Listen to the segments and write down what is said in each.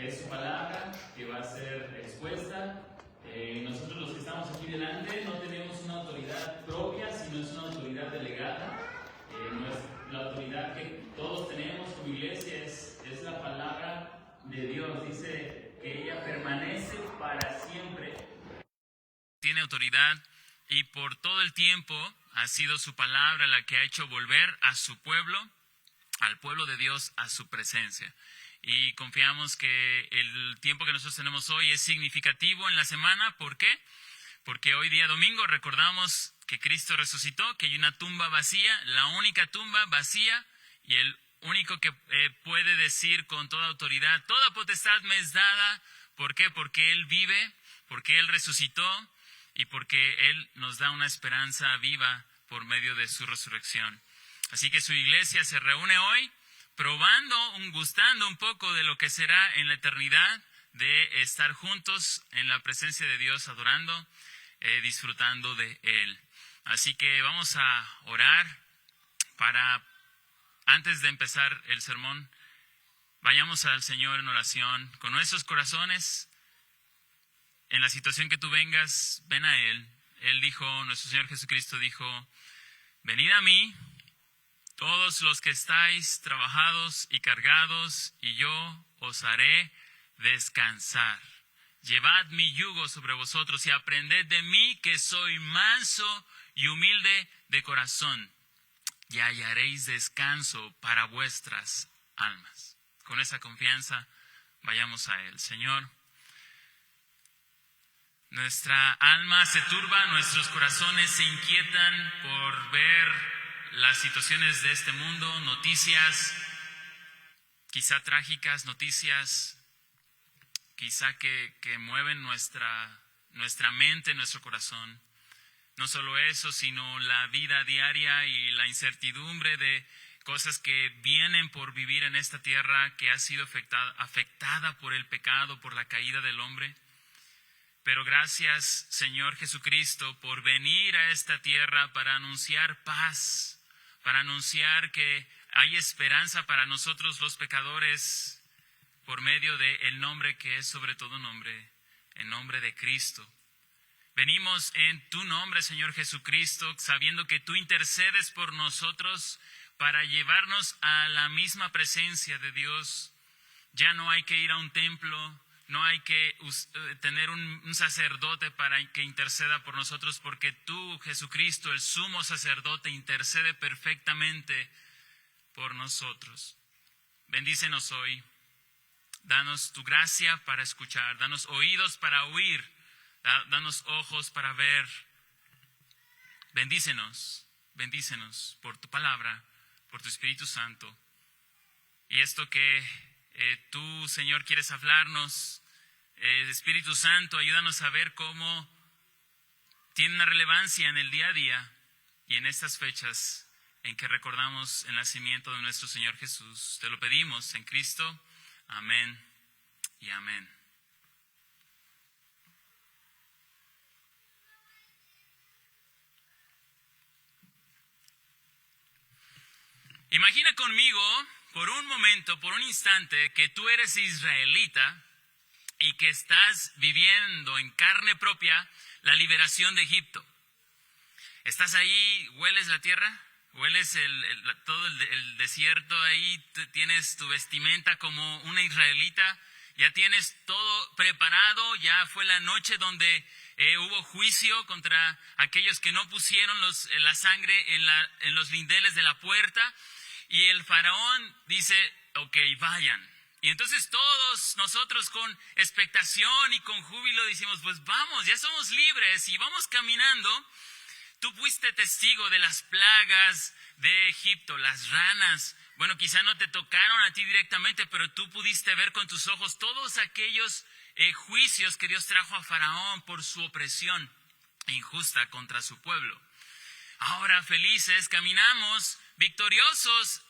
es su palabra que va a ser expuesta. Nosotros los que estamos aquí delante no tenemos una autoridad propia, sino es una autoridad delegada. La autoridad que todos tenemos como iglesia es la palabra de Dios. Dice que ella permanece para siempre. Tiene autoridad y por todo el tiempo ha sido su palabra la que ha hecho volver a su pueblo, al pueblo de Dios, a su presencia. Y confiamos que el tiempo que nosotros tenemos hoy es significativo en la semana. ¿Por qué? Porque hoy día domingo recordamos que Cristo resucitó, que hay una tumba vacía, la única tumba vacía, y el único que puede decir con toda autoridad, toda potestad me es dada. ¿Por qué? Porque Él vive, porque Él resucitó y porque Él nos da una esperanza viva por medio de su resurrección. Así que su iglesia se reúne hoy gustando un poco de lo que será en la eternidad, de estar juntos en la presencia de Dios, adorando, disfrutando de Él. Así que vamos a orar antes de empezar el sermón, vayamos al Señor en oración, con nuestros corazones, en la situación que tú vengas, ven a Él. Él dijo, nuestro Señor Jesucristo dijo, venid a mí, todos los que estáis trabajados y cargados, y yo os haré descansar. Llevad mi yugo sobre vosotros y aprended de mí, que soy manso y humilde de corazón, y hallaréis descanso para vuestras almas. Con esa confianza, vayamos a Él. Señor, nuestra alma se turba, nuestros corazones se inquietan por ver las situaciones de este mundo, noticias quizá trágicas, noticias quizá que mueven nuestra mente, nuestro corazón. No solo eso, sino la vida diaria y la incertidumbre de cosas que vienen por vivir en esta tierra que ha sido afectada por el pecado, por la caída del hombre. Pero gracias, Señor Jesucristo, por venir a esta tierra para anunciar paz, para anunciar que hay esperanza para nosotros los pecadores por medio del nombre que es sobre todo nombre, el nombre de Cristo. Venimos en tu nombre, Señor Jesucristo, sabiendo que tú intercedes por nosotros para llevarnos a la misma presencia de Dios. Ya no hay que ir a un templo, no hay que tener un sacerdote para que interceda por nosotros, porque tú, Jesucristo, el sumo sacerdote, intercede perfectamente por nosotros. Bendícenos hoy. Danos tu gracia para escuchar. Danos oídos para oír. Danos ojos para ver. Bendícenos por tu palabra, por tu Espíritu Santo. Y esto que tú, Señor, quieres hablarnos, Espíritu Santo, ayúdanos a ver cómo tiene una relevancia en el día a día y en estas fechas en que recordamos el nacimiento de nuestro Señor Jesús. Te lo pedimos en Cristo. Amén y amén. Imagina conmigo por un momento, por un instante, que tú eres israelita y que estás viviendo en carne propia la liberación de Egipto. Estás ahí, hueles la tierra, hueles todo el desierto ahí, tienes tu vestimenta como una israelita, ya tienes todo preparado, ya fue la noche donde hubo juicio contra aquellos que no pusieron la sangre en los lindeles de la puerta. Y el faraón dice, ok, vayan. Y entonces todos nosotros con expectación y con júbilo decimos, pues vamos, ya somos libres y vamos caminando. Tú fuiste testigo de las plagas de Egipto, las ranas. Bueno, quizá no te tocaron a ti directamente, pero tú pudiste ver con tus ojos todos aquellos juicios que Dios trajo a Faraón por su opresión injusta contra su pueblo. Ahora felices caminamos victoriosos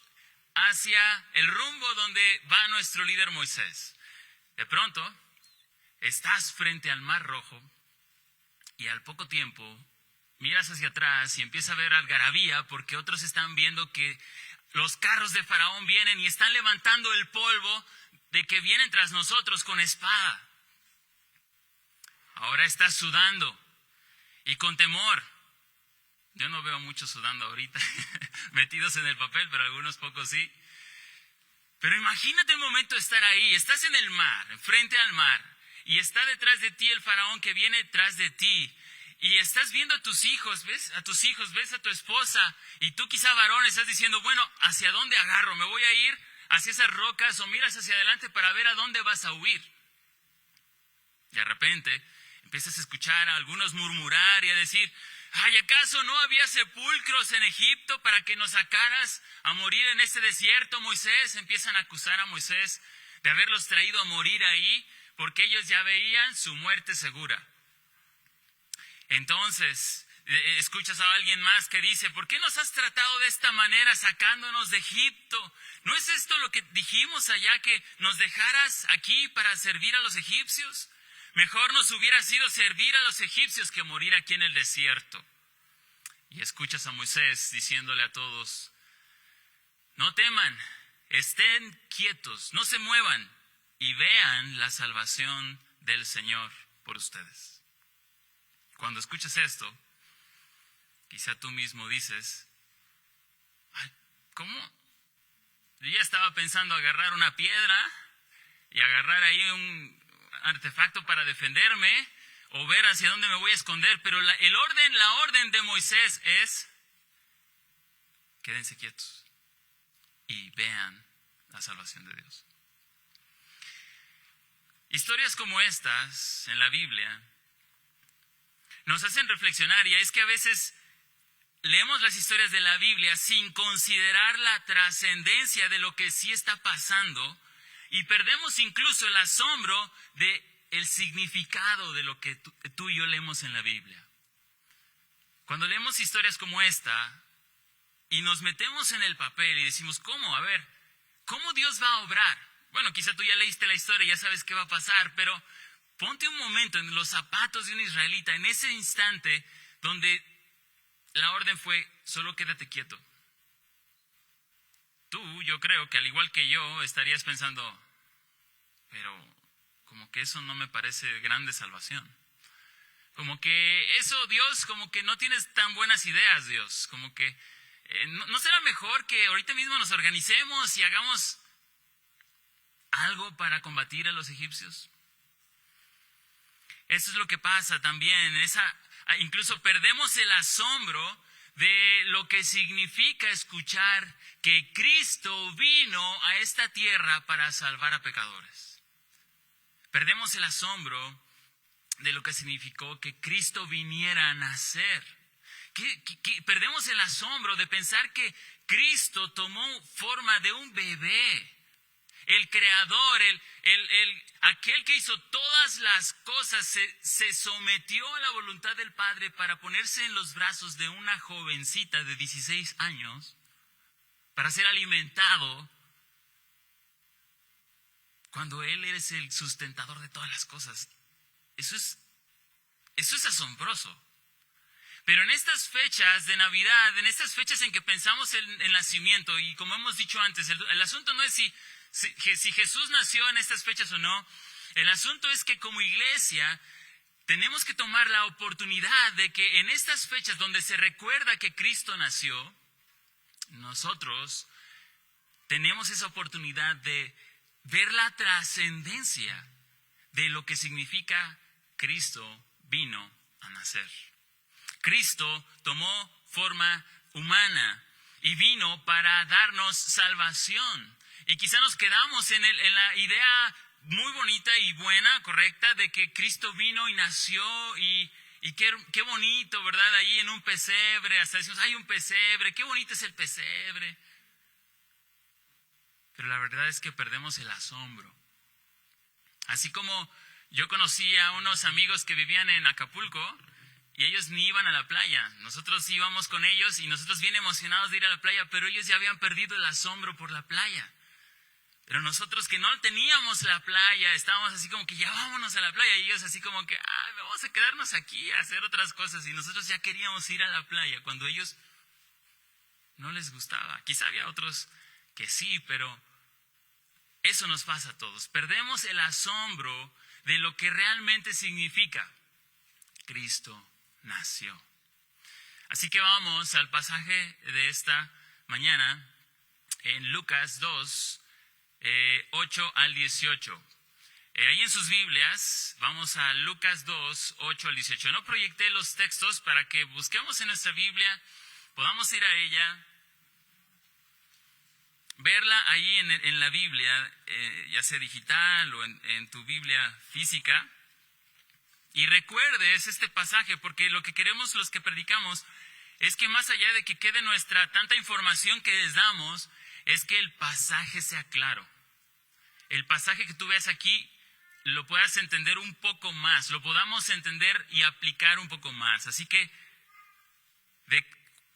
hacia el rumbo donde va nuestro líder Moisés. De pronto, estás frente al Mar Rojo y al poco tiempo miras hacia atrás y empiezas a ver algarabía porque otros están viendo que los carros de Faraón vienen y están levantando el polvo de que vienen tras nosotros con espada. Ahora estás sudando y con temor. Yo no veo a muchos sudando ahorita, metidos en el papel, pero algunos pocos sí. Pero imagínate el momento de estar ahí, estás en el mar, frente al mar, y está detrás de ti el faraón que viene detrás de ti. Y estás viendo a tus hijos, ves a tu esposa, y tú quizá varón estás diciendo, bueno, ¿hacia dónde agarro? ¿Me voy a ir hacia esas rocas o miras hacia adelante para ver a dónde vas a huir? Y de repente empiezas a escuchar a algunos murmurar y a decir, ay, ¿acaso no había sepulcros en Egipto para que nos sacaras a morir en este desierto, Moisés? Empiezan a acusar a Moisés de haberlos traído a morir ahí, porque ellos ya veían su muerte segura. Entonces, escuchas a alguien más que dice, ¿por qué nos has tratado de esta manera sacándonos de Egipto? ¿No es esto lo que dijimos allá, que nos dejaras aquí para servir a los egipcios? Mejor nos hubiera sido servir a los egipcios que morir aquí en el desierto. Y escuchas a Moisés diciéndole a todos, no teman, estén quietos, no se muevan y vean la salvación del Señor por ustedes. Cuando escuchas esto, quizá tú mismo dices, ay, ¿cómo? Yo ya estaba pensando agarrar una piedra y agarrar ahí un artefacto para defenderme o ver hacia dónde me voy a esconder, pero la orden de Moisés es, quédense quietos y vean la salvación de Dios. Historias como estas en la Biblia nos hacen reflexionar, y es que a veces leemos las historias de la Biblia sin considerar la trascendencia de lo que sí está pasando y perdemos incluso el asombro del significado de lo que tú y yo leemos en la Biblia. Cuando leemos historias como esta y nos metemos en el papel y decimos, ¿cómo? A ver, ¿cómo Dios va a obrar? Bueno, quizá tú ya leíste la historia y ya sabes qué va a pasar, pero ponte un momento en los zapatos de un israelita, en ese instante donde la orden fue, solo quédate quieto. Tú, yo creo que al igual que yo, estarías pensando, pero como que eso no me parece grande salvación. Como que eso, Dios, como que no tienes tan buenas ideas, Dios. Como que, ¿no será mejor que ahorita mismo nos organicemos y hagamos algo para combatir a los egipcios? Eso es lo que pasa también, incluso perdemos el asombro de lo que significa escuchar que Cristo vino a esta tierra para salvar a pecadores. Perdemos el asombro de lo que significó que Cristo viniera a nacer. Perdemos el asombro de pensar que Cristo tomó forma de un bebé. El creador, aquel que hizo todas las cosas, se sometió a la voluntad del Padre para ponerse en los brazos de una jovencita de 16 años, para ser alimentado, cuando Él es el sustentador de todas las cosas. Eso es asombroso. Pero en estas fechas de Navidad, en estas fechas en que pensamos en el nacimiento, y como hemos dicho antes, el asunto no es si Jesús nació en estas fechas o no. El asunto es que como iglesia tenemos que tomar la oportunidad de que en estas fechas donde se recuerda que Cristo nació, nosotros tenemos esa oportunidad de ver la trascendencia de lo que significa Cristo vino a nacer. Cristo tomó forma humana y vino para darnos salvación. Y quizá nos quedamos en la idea muy bonita y buena, correcta, de que Cristo vino y nació y qué bonito, ¿verdad? Ahí en un pesebre, hasta decimos, hay un pesebre, qué bonito es el pesebre. Pero la verdad es que perdemos el asombro. Así como yo conocí a unos amigos que vivían en Acapulco y ellos ni iban a la playa. Nosotros íbamos con ellos y nosotros bien emocionados de ir a la playa, pero ellos ya habían perdido el asombro por la playa. Pero nosotros que no teníamos la playa, estábamos así como que ya vámonos a la playa. Y ellos así como que, vamos a quedarnos aquí a hacer otras cosas. Y nosotros ya queríamos ir a la playa cuando a ellos no les gustaba. Quizá había otros que sí, pero Eso nos pasa a todos. Perdemos el asombro de lo que realmente significa. Cristo nació. Así que vamos al pasaje de esta mañana en Lucas 2, 8 al 18. Ahí en sus Biblias, vamos a Lucas 2, 8 al 18. No proyecté los textos para que busquemos en nuestra Biblia, podamos ir a ella, verla ahí en la Biblia, ya sea digital o en tu Biblia física, y recuerdes este pasaje, porque lo que queremos los que predicamos es que más allá de que quede nuestra tanta información que les damos, es que el pasaje sea claro. El pasaje que tú veas aquí lo puedas entender un poco más, lo podamos entender y aplicar un poco más. Así que,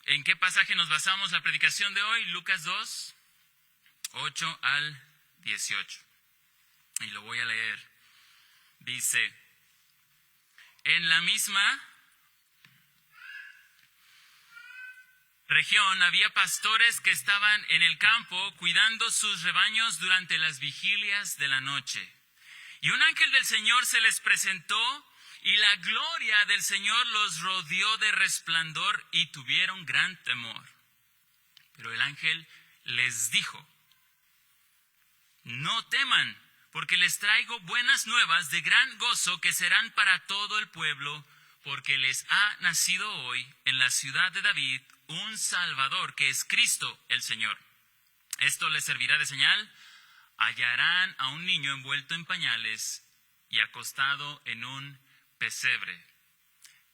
¿en qué pasaje nos basamos la predicación de hoy? Lucas 2, 8 al 18. Y lo voy a leer. Dice, en la misma región había pastores que estaban en el campo cuidando sus rebaños durante las vigilias de la noche. Y un ángel del Señor se les presentó y la gloria del Señor los rodeó de resplandor y tuvieron gran temor. Pero el ángel les dijo, no teman, porque les traigo buenas nuevas de gran gozo que serán para todo el pueblo, porque les ha nacido hoy en la ciudad de David un Salvador, que es Cristo el Señor. Esto les servirá de señal. Hallarán a un niño envuelto en pañales y acostado en un pesebre.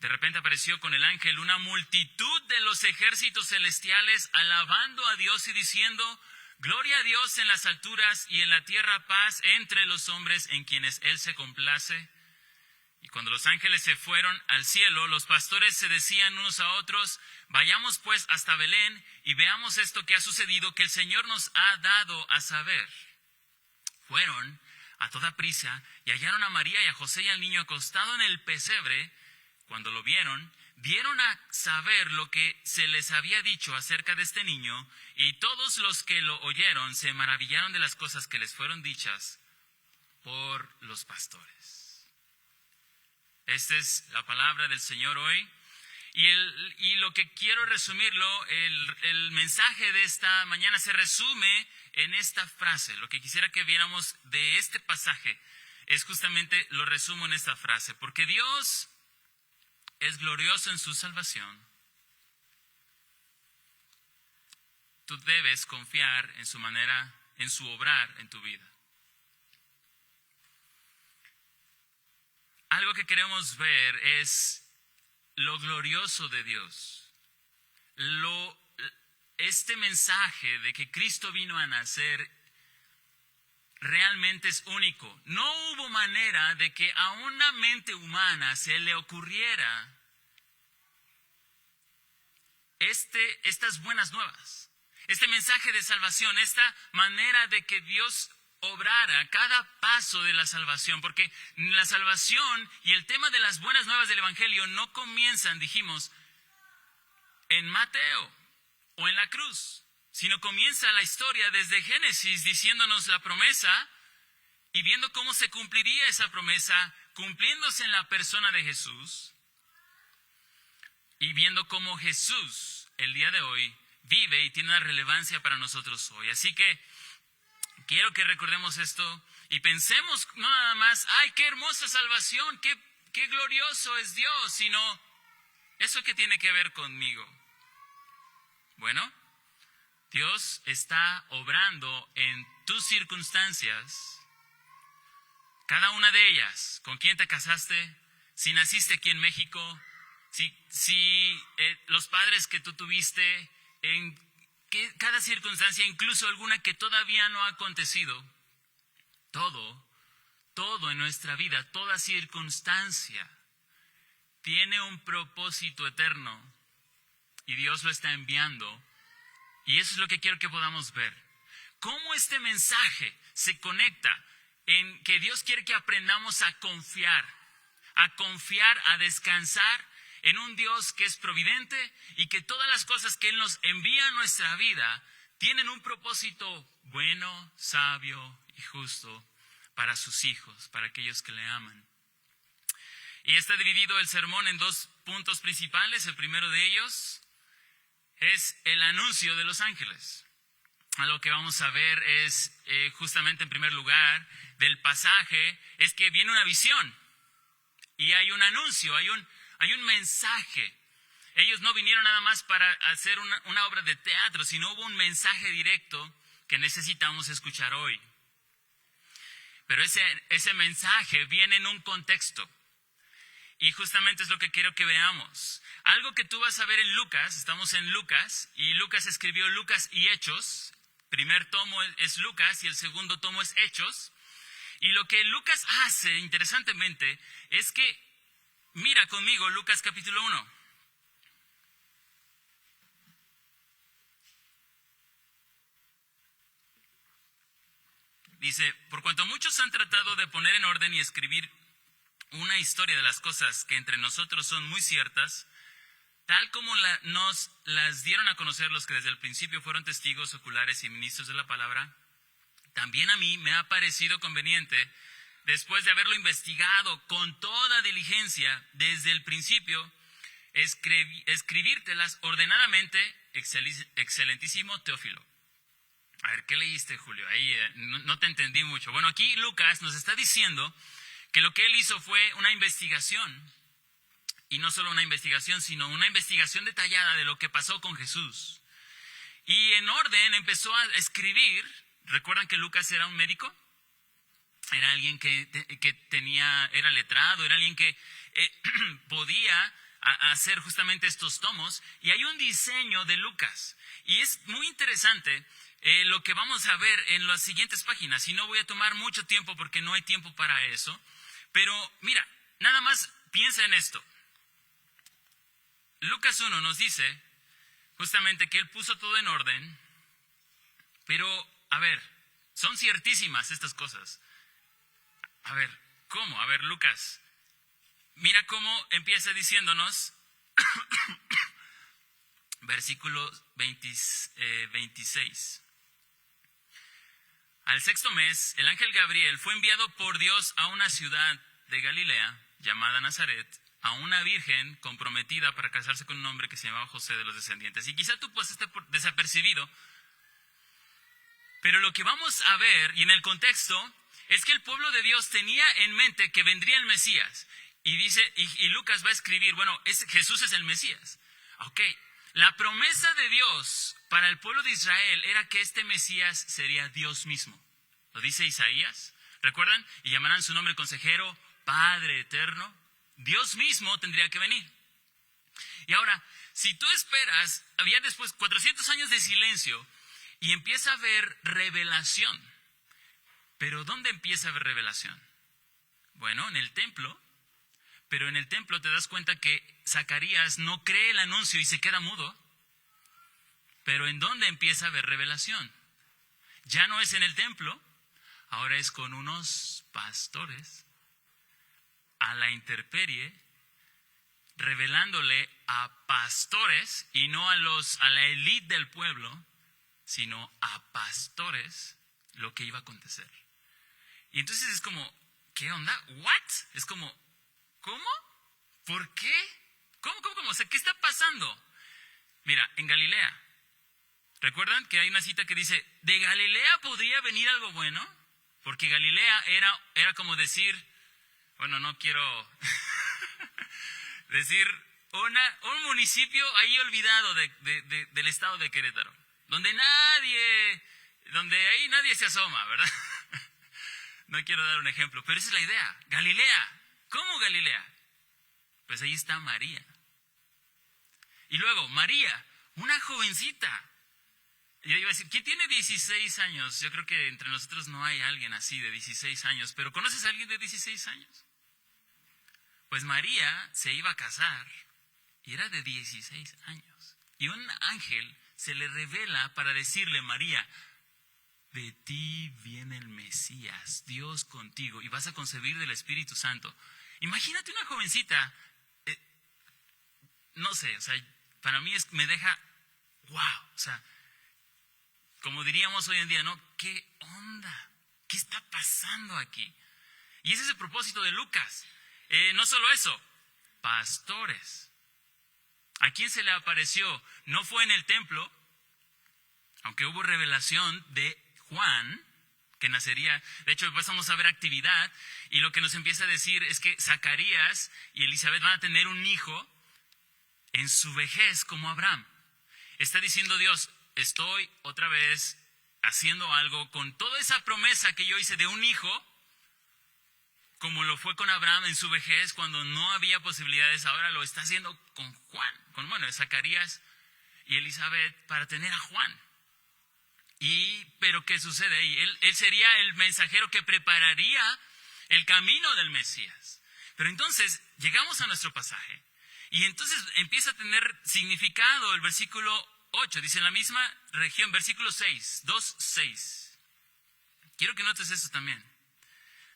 De repente apareció con el ángel una multitud de los ejércitos celestiales alabando a Dios y diciendo, gloria a Dios en las alturas y en la tierra paz entre los hombres en quienes Él se complace. Y cuando los ángeles se fueron al cielo, los pastores se decían unos a otros, vayamos pues hasta Belén y veamos esto que ha sucedido, que el Señor nos ha dado a saber. Fueron a toda prisa y hallaron a María y a José y al niño acostado en el pesebre. Cuando lo vieron, dieron a saber lo que se les había dicho acerca de este niño, y todos los que lo oyeron se maravillaron de las cosas que les fueron dichas por los pastores. Esta es la palabra del Señor hoy. Y lo que quiero resumirlo, el mensaje de esta mañana se resume en esta frase. Lo que quisiera que viéramos de este pasaje es justamente, lo resumo en esta frase. Porque Dios es glorioso en su salvación. Tú debes confiar en su manera, en su obrar en tu vida. Algo que queremos ver es lo glorioso de Dios. Este mensaje de que Cristo vino a nacer realmente es único. No hubo manera de que a una mente humana se le ocurriera estas buenas nuevas, este mensaje de salvación, esta manera de que Dios obrara cada paso de la salvación, porque la salvación y el tema de las buenas nuevas del Evangelio no comienzan, dijimos, en Mateo o en la cruz, sino comienza la historia desde Génesis diciéndonos la promesa y viendo cómo se cumpliría esa promesa, cumpliéndose en la persona de Jesús, y viendo cómo Jesús el día de hoy vive y tiene una relevancia para nosotros hoy. Así que quiero que recordemos esto y pensemos no nada más, ¡ay, qué hermosa salvación! ¡Qué glorioso es Dios! Sino, ¿eso qué tiene que ver conmigo? Bueno, Dios está obrando en tus circunstancias, cada una de ellas. ¿Con quién te casaste? Si naciste aquí en México, si los padres que tú tuviste, en cada circunstancia, incluso alguna que todavía no ha acontecido, todo en nuestra vida, toda circunstancia, tiene un propósito eterno y Dios lo está enviando. Y eso es lo que quiero que podamos ver. Cómo este mensaje se conecta en que Dios quiere que aprendamos a confiar, a descansar en un Dios que es providente y que todas las cosas que Él nos envía a nuestra vida tienen un propósito bueno, sabio y justo para sus hijos, para aquellos que le aman. Y está dividido el sermón en dos puntos principales. El primero de ellos es el anuncio de los ángeles. A lo que vamos a ver es justamente en primer lugar del pasaje, es que viene una visión y hay un anuncio, hay un mensaje. Ellos no vinieron nada más para hacer una obra de teatro, sino hubo un mensaje directo que necesitamos escuchar hoy. Pero ese mensaje viene en un contexto. Y justamente es lo que quiero que veamos. Algo que tú vas a ver en Lucas, estamos en Lucas, y Lucas escribió Lucas y Hechos. Primer tomo es Lucas y el segundo tomo es Hechos. Y lo que Lucas hace, interesantemente, es que, mira conmigo Lucas capítulo 1. Dice, por cuanto muchos han tratado de poner en orden y escribir una historia de las cosas que entre nosotros son muy ciertas, tal como nos las dieron a conocer los que desde el principio fueron testigos oculares y ministros de la palabra, también a mí me ha parecido conveniente, después de haberlo investigado con toda diligencia desde el principio, escribírtelas ordenadamente, excelentísimo Teófilo. A ver, ¿qué leíste, Julio? Ahí no te entendí mucho. Bueno, aquí Lucas nos está diciendo que lo que él hizo fue una investigación, y no solo una investigación, sino una investigación detallada de lo que pasó con Jesús. Y en orden empezó a escribir. ¿Recuerdan que Lucas era un médico? Era alguien que era letrado, era alguien que podía hacer justamente estos tomos. Y hay un diseño de Lucas. Y es muy interesante lo que vamos a ver en las siguientes páginas. Y no voy a tomar mucho tiempo porque no hay tiempo para eso. Pero mira, nada más piensa en esto. Lucas 1 nos dice justamente que él puso todo en orden. Pero, a ver, son ciertísimas estas cosas. A ver, ¿cómo? A ver, Lucas, mira cómo empieza diciéndonos, versículo 26. Al sexto mes, el ángel Gabriel fue enviado por Dios a una ciudad de Galilea, llamada Nazaret, a una virgen comprometida para casarse con un hombre que se llamaba José, de los descendientes. Y quizá tú puedas estar desapercibido, pero lo que vamos a ver, y en el contexto, es que el pueblo de Dios tenía en mente que vendría el Mesías. Y dice, y Lucas va a escribir, bueno, Jesús es el Mesías. Ok, la promesa de Dios para el pueblo de Israel era que este Mesías sería Dios mismo. Lo dice Isaías, ¿recuerdan? Y llamarán su nombre consejero, Padre eterno. Dios mismo tendría que venir. Y ahora, si tú esperas, había después 400 años de silencio y empieza a haber revelación. ¿Pero dónde empieza a haber revelación? Bueno, en el templo. Pero en el templo te das cuenta que Zacarías no cree el anuncio y se queda mudo. Pero ¿en dónde empieza a haber revelación? Ya no es en el templo, ahora es con unos pastores a la intemperie, revelándole a pastores y no a la élite del pueblo, sino a pastores lo que iba a acontecer. Y entonces es como, ¿qué onda? ¿What? Es como, ¿cómo? ¿Por qué? ¿Cómo? O sea, ¿qué está pasando? Mira, en Galilea, ¿recuerdan que hay una cita que dice, ¿de Galilea podría venir algo bueno? Porque Galilea era como decir, bueno, no quiero decir, un municipio ahí olvidado del estado de Querétaro, donde ahí nadie se asoma, ¿verdad? No quiero dar un ejemplo, pero esa es la idea. Galilea. ¿Cómo Galilea? Pues ahí está María. Y luego, María, una jovencita. Yo iba a decir, ¿quién tiene 16 años? Yo creo que entre nosotros no hay alguien así de 16 años, pero ¿conoces a alguien de 16 años? Pues María se iba a casar y era de 16 años. Y un ángel se le revela para decirle, María, de ti viene el Mesías, Dios contigo, y vas a concebir del Espíritu Santo. Imagínate una jovencita, no sé, o sea, para mí me deja, wow, o sea, como diríamos hoy en día, ¿no? ¿Qué onda? ¿Qué está pasando aquí? Y ese es el propósito de Lucas. No solo eso, pastores. ¿A quién se le apareció? No fue en el templo, aunque hubo revelación de Juan, que nacería. De hecho, pasamos a ver actividad, y lo que nos empieza a decir es que Zacarías y Elizabeth van a tener un hijo en su vejez como Abraham. Está diciendo Dios, estoy otra vez haciendo algo con toda esa promesa que yo hice de un hijo, como lo fue con Abraham en su vejez cuando no había posibilidades. Ahora lo está haciendo con Juan, con Zacarías y Elizabeth, para tener a Juan. Pero ¿qué sucede ahí? Él sería el mensajero que prepararía el camino del Mesías. Pero entonces llegamos a nuestro pasaje y entonces empieza a tener significado el versículo 8. Dice, en la misma región, versículo 6, 2:6. Quiero que notes esto también.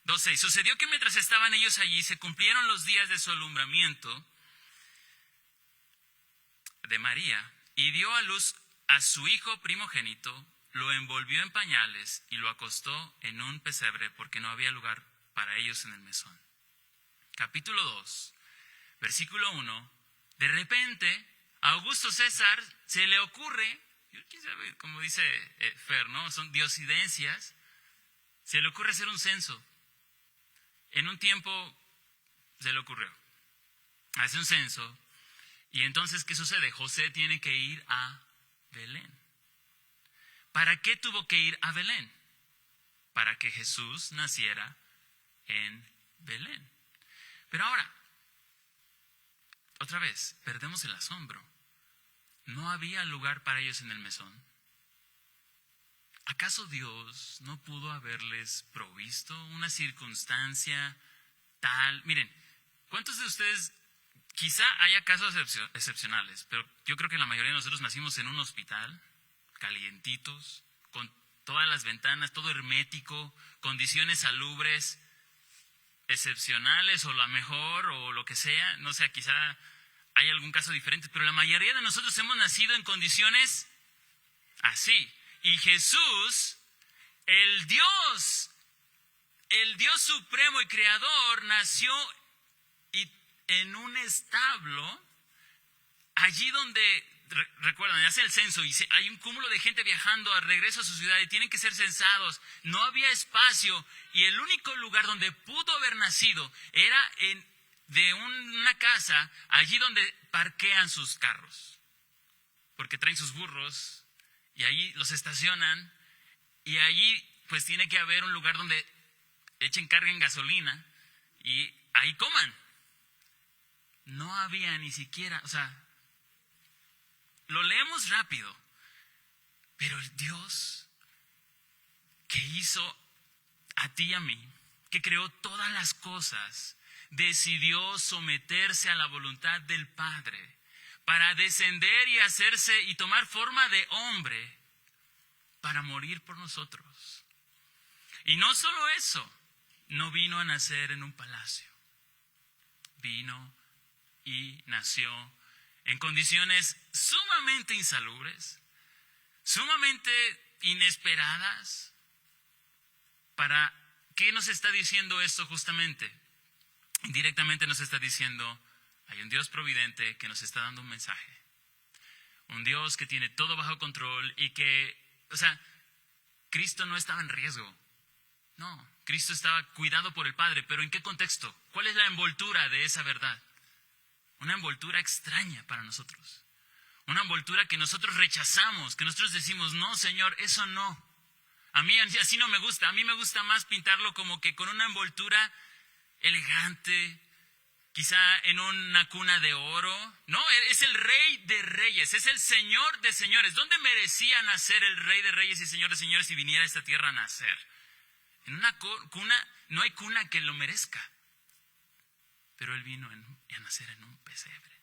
2:6. Sucedió que mientras estaban ellos allí, se cumplieron los días de su alumbramiento de María, y dio a luz a su hijo primogénito, lo envolvió en pañales y lo acostó en un pesebre porque no había lugar para ellos en el mesón. Capítulo 2, versículo 1. De repente, a Augusto César se le ocurre, quién sabe, como dice Fer, ¿no? Son diosidencias. Se le ocurre hacer un censo. En un tiempo se le ocurrió. Hace un censo. Y entonces, ¿qué sucede? José tiene que ir a Belén. ¿Para qué tuvo que ir a Belén? Para que Jesús naciera en Belén. Pero ahora, otra vez, perdemos el asombro. ¿No había lugar para ellos en el mesón? ¿Acaso Dios no pudo haberles provisto una circunstancia tal? Miren, ¿cuántos de ustedes, quizá haya casos excepcionales, pero yo creo que la mayoría de nosotros nacimos en un hospital, calientitos, con todas las ventanas, todo hermético, condiciones salubres excepcionales o la mejor o lo que sea? No sé, quizá hay algún caso diferente, pero la mayoría de nosotros hemos nacido en condiciones así. Y Jesús, el Dios supremo y creador, nació en un establo, allí donde, recuerdan, hace el censo y hay un cúmulo de gente viajando al regreso a su ciudad y tienen que ser censados. No había espacio y el único lugar donde pudo haber nacido era de una casa, allí donde parquean sus carros, porque traen sus burros y allí los estacionan, y allí pues tiene que haber un lugar donde carguen gasolina y ahí coman. No había ni siquiera, o sea, lo leemos rápido, pero el Dios que hizo a ti y a mí, que creó todas las cosas, decidió someterse a la voluntad del Padre para descender y hacerse y tomar forma de hombre para morir por nosotros. Y no solo eso, no vino a nacer en un palacio. Vino y nació en condiciones sumamente insalubres, sumamente inesperadas. ¿Para qué nos está diciendo esto justamente? Indirectamente nos está diciendo, hay un Dios providente que nos está dando un mensaje. Un Dios que tiene todo bajo control y que, Cristo no estaba en riesgo. No, Cristo estaba cuidado por el Padre, pero ¿en qué contexto? ¿Cuál es la envoltura de esa verdad? Una envoltura extraña para nosotros. Una envoltura que nosotros rechazamos, que nosotros decimos, no, Señor, eso no. A mí así no me gusta. A mí me gusta más pintarlo como que con una envoltura elegante, quizá en una cuna de oro. No, es el Rey de Reyes, es el Señor de Señores. ¿Dónde merecía nacer el Rey de Reyes y Señor de Señores si viniera a esta tierra a nacer? En una cuna, no hay cuna que lo merezca. Pero Él vino a nacer en un pesebre.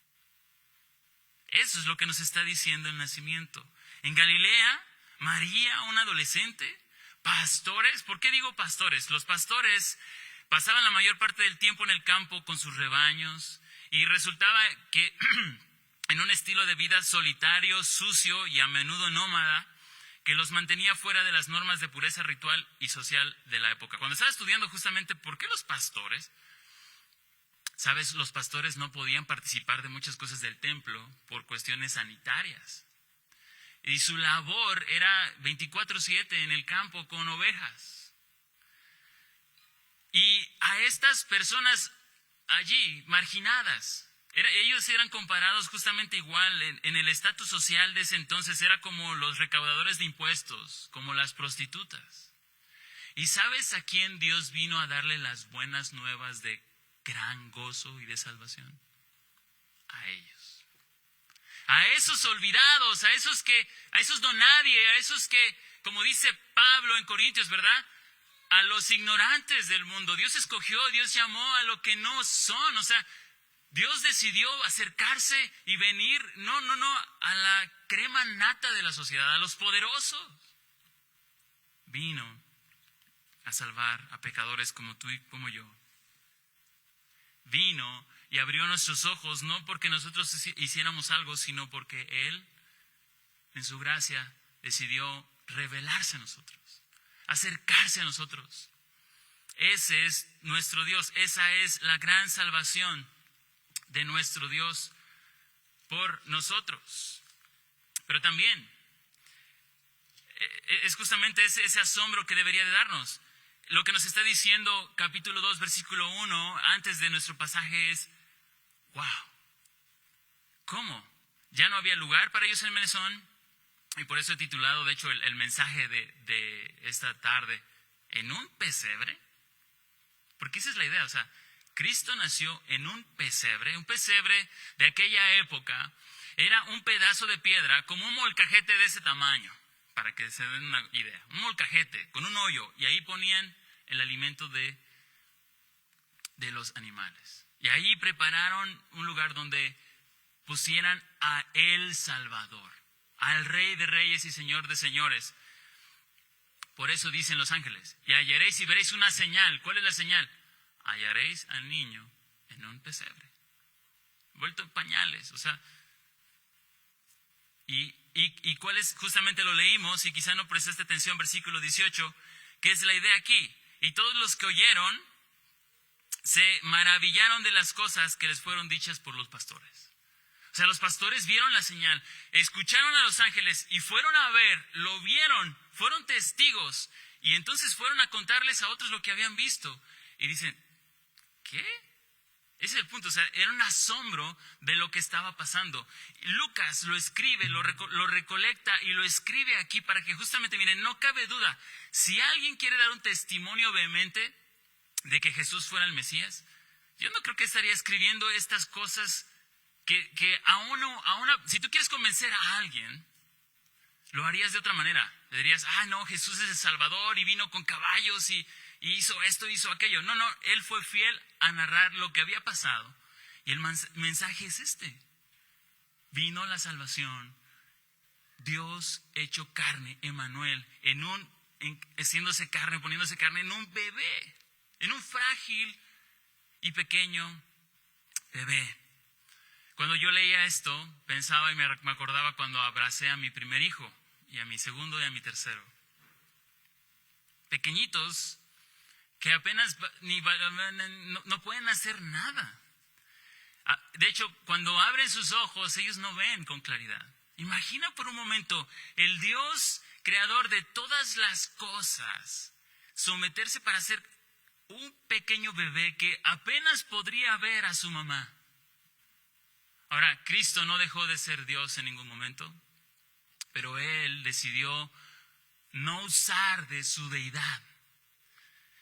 Eso es lo que nos está diciendo el nacimiento. En Galilea, María, una adolescente, pastores. ¿Por qué digo pastores? Los pastores pasaban la mayor parte del tiempo en el campo con sus rebaños y resultaba que en un estilo de vida solitario, sucio y a menudo nómada, que los mantenía fuera de las normas de pureza ritual y social de la época. Cuando estaba estudiando justamente por qué los pastores, ¿sabes? Los pastores no podían participar de muchas cosas del templo por cuestiones sanitarias. Y su labor era 24/7 en el campo con ovejas. Y a estas personas allí, marginadas, ellos eran comparados justamente igual en el estatus social de ese entonces. Era como los recaudadores de impuestos, como las prostitutas. ¿Y sabes a quién Dios vino a darle las buenas nuevas de gran gozo y de salvación? A ellos. A esos olvidados, a esos donadie, a esos que, como dice Pablo en Corintios, ¿verdad? A los ignorantes del mundo. Dios escogió, Dios llamó a lo que no son. O sea, Dios decidió acercarse y venir, no, a la crema nata de la sociedad, a los poderosos. Vino a salvar a pecadores como tú y como yo. Vino y abrió nuestros ojos, no porque nosotros hiciéramos algo, sino porque Él, en su gracia, decidió revelarse a nosotros, acercarse a nosotros. Ese es nuestro Dios, esa es la gran salvación de nuestro Dios por nosotros. Pero también es justamente ese asombro que debería de darnos. Lo que nos está diciendo capítulo 2, versículo 1, antes de nuestro pasaje es, wow, ¿cómo? Ya no había lugar para ellos en el mesón, y por eso he titulado, de hecho, el mensaje de esta tarde, ¿en un pesebre? Porque esa es la idea, o sea, Cristo nació en un pesebre de aquella época, era un pedazo de piedra, como un molcajete de ese tamaño, para que se den una idea, un molcajete con un hoyo, y ahí ponían el alimento de los animales. Y ahí prepararon un lugar donde pusieran a el Salvador, al Rey de Reyes y Señor de Señores. Por eso dicen los ángeles, y hallaréis y veréis una señal. ¿Cuál es la señal? Hallaréis al niño en un pesebre, vuelto en pañales. O sea, y cuál es, justamente lo leímos, y quizá no prestaste atención, versículo 18, que es la idea aquí. Y todos los que oyeron se maravillaron de las cosas que les fueron dichas por los pastores. O sea, los pastores vieron la señal, escucharon a los ángeles y fueron a ver, lo vieron, fueron testigos, y entonces fueron a contarles a otros lo que habían visto. Y dicen, ¿qué? Ese es el punto, o sea, era un asombro de lo que estaba pasando. Lucas lo escribe, lo recolecta y lo escribe aquí para que justamente, miren, no cabe duda, si alguien quiere dar un testimonio vehemente de que Jesús fuera el Mesías, yo no creo que estaría escribiendo estas cosas que si tú quieres convencer a alguien, lo harías de otra manera. Le dirías, no, Jesús es el Salvador y vino con caballos y hizo esto, hizo aquello. No, Él fue fiel a narrar lo que había pasado. Y el mensaje es este. Vino la salvación, Dios hecho carne, Emmanuel, haciéndose carne, poniéndose carne en un bebé, en un frágil y pequeño bebé. Cuando yo leía esto, pensaba y me acordaba cuando abracé a mi primer hijo, y a mi segundo y a mi tercero. Pequeñitos que apenas no pueden hacer nada. De hecho, cuando abren sus ojos, ellos no ven con claridad. Imagina por un momento el Dios creador de todas las cosas someterse para ser un pequeño bebé que apenas podría ver a su mamá. Ahora, Cristo no dejó de ser Dios en ningún momento, pero Él decidió no usar de su deidad,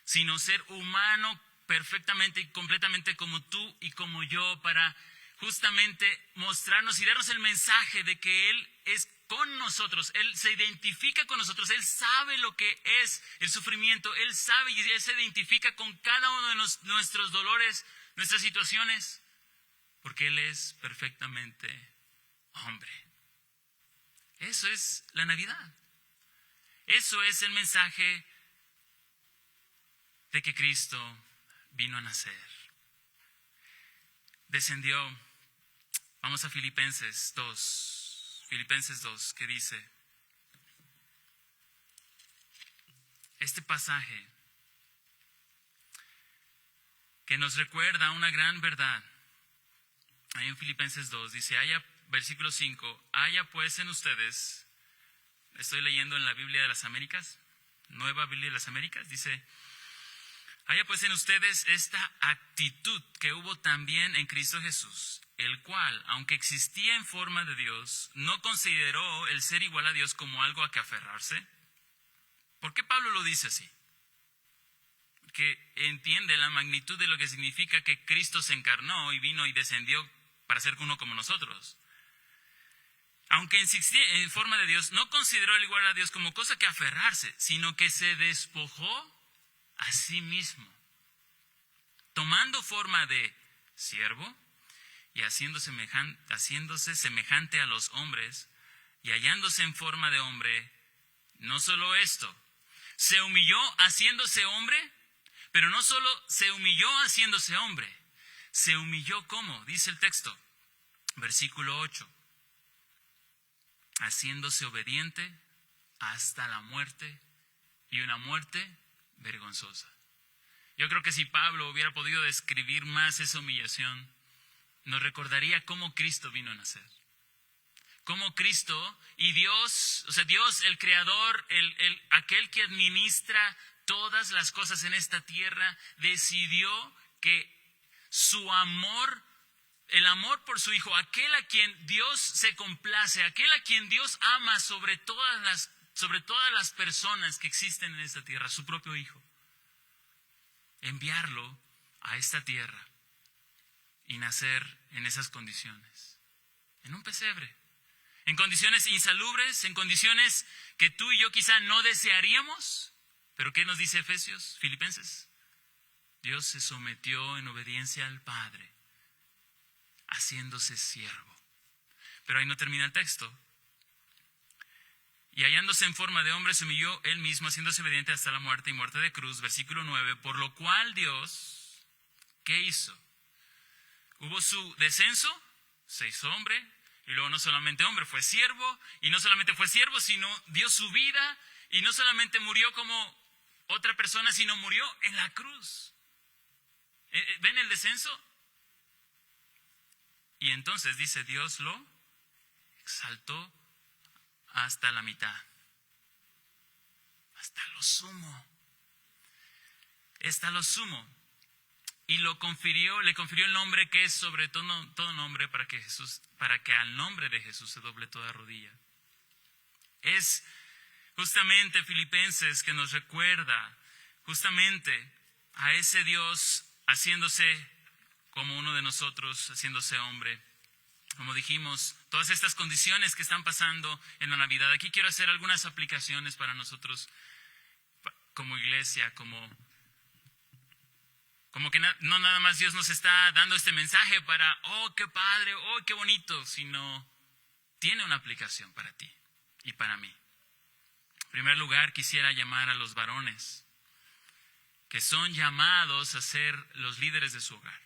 sino ser humano perfectamente y completamente como tú y como yo, para justamente mostrarnos y darnos el mensaje de que Él es con nosotros, Él se identifica con nosotros, Él sabe lo que es el sufrimiento, Él sabe y Él se identifica con cada uno de nuestros dolores, nuestras situaciones, porque Él es perfectamente hombre. Eso es la Navidad. Eso es el mensaje de que Cristo vino a nacer. Descendió. Vamos a Filipenses 2, que dice, este pasaje que nos recuerda una gran verdad. Ahí en Filipenses 2 dice, versículo 5, haya pues en ustedes, estoy leyendo en la Biblia de las Américas, Nueva Biblia de las Américas, dice, haya pues en ustedes esta actitud que hubo también en Cristo Jesús, el cual, aunque existía en forma de Dios, no consideró el ser igual a Dios como algo a que aferrarse. ¿Por qué Pablo lo dice así? Que entiende la magnitud de lo que significa que Cristo se encarnó y vino y descendió para ser uno como nosotros. Aunque existía en forma de Dios, no consideró el igual a Dios como cosa que aferrarse, sino que se despojó a sí mismo, tomando forma de siervo y haciéndose semejante a los hombres y hallándose en forma de hombre. No solo esto, se humilló haciéndose hombre, pero no solo se humilló haciéndose hombre, se humilló ¿cómo? Dice el texto, versículo 8, haciéndose obediente hasta la muerte y una muerte vergonzosa. Yo creo que si Pablo hubiera podido describir más esa humillación, nos recordaría cómo Cristo vino a nacer. Cómo Cristo y Dios, o sea, Dios el Creador, aquel que administra todas las cosas en esta tierra, decidió que su amor, el amor por su Hijo, aquel a quien Dios se complace, aquel a quien Dios ama sobre todas las personas que existen en esta tierra, su propio Hijo, enviarlo a esta tierra y nacer en esas condiciones, en un pesebre, en condiciones insalubres, en condiciones que tú y yo quizá no desearíamos. Pero ¿qué nos dice Filipenses? Dios se sometió en obediencia al Padre, haciéndose siervo. Pero ahí no termina el texto. Y hallándose en forma de hombre, se humilló él mismo, haciéndose obediente hasta la muerte y muerte de cruz. Versículo 9, por lo cual Dios, ¿qué hizo? Hubo su descenso, se hizo hombre, y luego no solamente hombre, fue siervo, y no solamente fue siervo, sino dio su vida, y no solamente murió como otra persona, sino murió en la cruz. ¿Ven el descenso? Y entonces dice, Dios lo exaltó hasta la mitad, hasta lo sumo, hasta lo sumo. Y le confirió el nombre que es sobre todo nombre, para que al nombre de Jesús se doble toda rodilla. Es justamente Filipenses que nos recuerda justamente a ese Dios haciéndose como uno de nosotros, haciéndose hombre. Como dijimos, todas estas condiciones que están pasando en la Navidad. Aquí quiero hacer algunas aplicaciones para nosotros como iglesia, como que no nada más Dios nos está dando este mensaje para, oh, qué padre, oh, qué bonito, sino tiene una aplicación para ti y para mí. En primer lugar, quisiera llamar a los varones, que son llamados a ser los líderes de su hogar.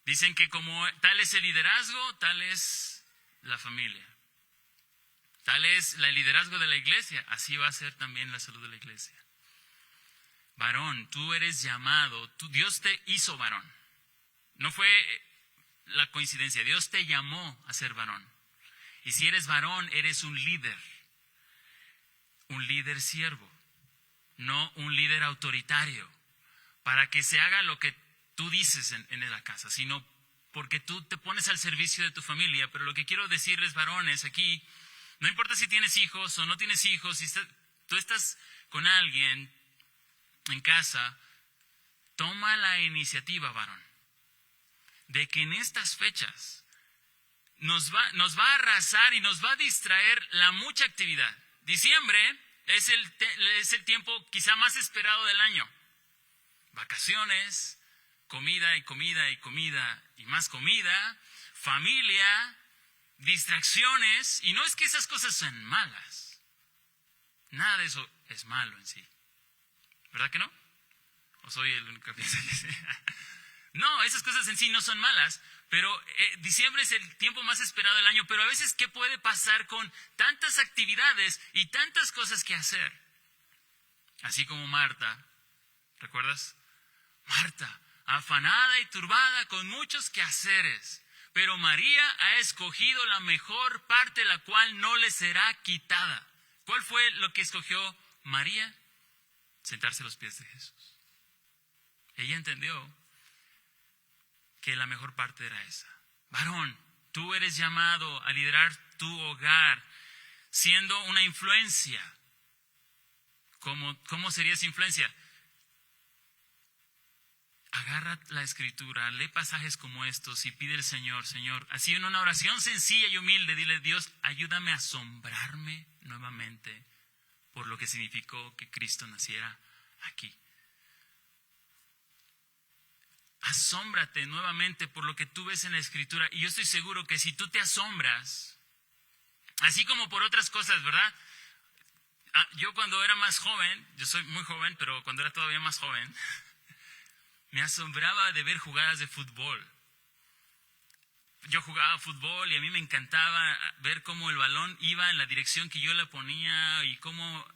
Dicen que como tal es el liderazgo, tal es la familia. Tal es el liderazgo de la iglesia, así va a ser también la salud de la iglesia. Varón, tú eres llamado, Dios te hizo varón. No fue la coincidencia, Dios te llamó a ser varón. Y si eres varón, eres un líder siervo, no un líder autoritario, para que se haga lo que tú dices en la casa, sino porque tú te pones al servicio de tu familia. Pero lo que quiero decirles, varones, aquí, no importa si tienes hijos o no tienes hijos, si tú estás con alguien en casa, toma la iniciativa, varón, de que en estas fechas nos va a arrasar y nos va a distraer la mucha actividad. Diciembre es el tiempo quizá más esperado del año. Vacaciones, comida y comida y comida y más comida, familia, distracciones. Y no es que esas cosas sean malas. Nada de eso es malo en sí. ¿Verdad que no? ¿O soy el único que piensa que sí? No, esas cosas en sí no son malas, pero diciembre es el tiempo más esperado del año. Pero a veces, ¿qué puede pasar con tantas actividades y tantas cosas que hacer? Así como Marta, ¿recuerdas? Marta, afanada y turbada con muchos quehaceres, pero María ha escogido la mejor parte, la cual no le será quitada. ¿Cuál fue lo que escogió María? Sentarse a los pies de Jesús. Ella entendió que la mejor parte era esa. Varón, tú eres llamado a liderar tu hogar, siendo una influencia. ¿Cómo sería esa influencia? Agarra la escritura, lee pasajes como estos y pide al Señor, Señor, así en una oración sencilla y humilde, dile, Dios, ayúdame a asombrarme nuevamente por lo que significó que Cristo naciera aquí. Asómbrate nuevamente por lo que tú ves en la escritura. Y yo estoy seguro que si tú te asombras, así como por otras cosas, ¿verdad? Yo cuando era más joven, yo soy muy joven, pero cuando era todavía más joven, me asombraba de ver jugadas de fútbol. Yo jugaba fútbol y a mí me encantaba ver cómo el balón iba en la dirección que yo le ponía y cómo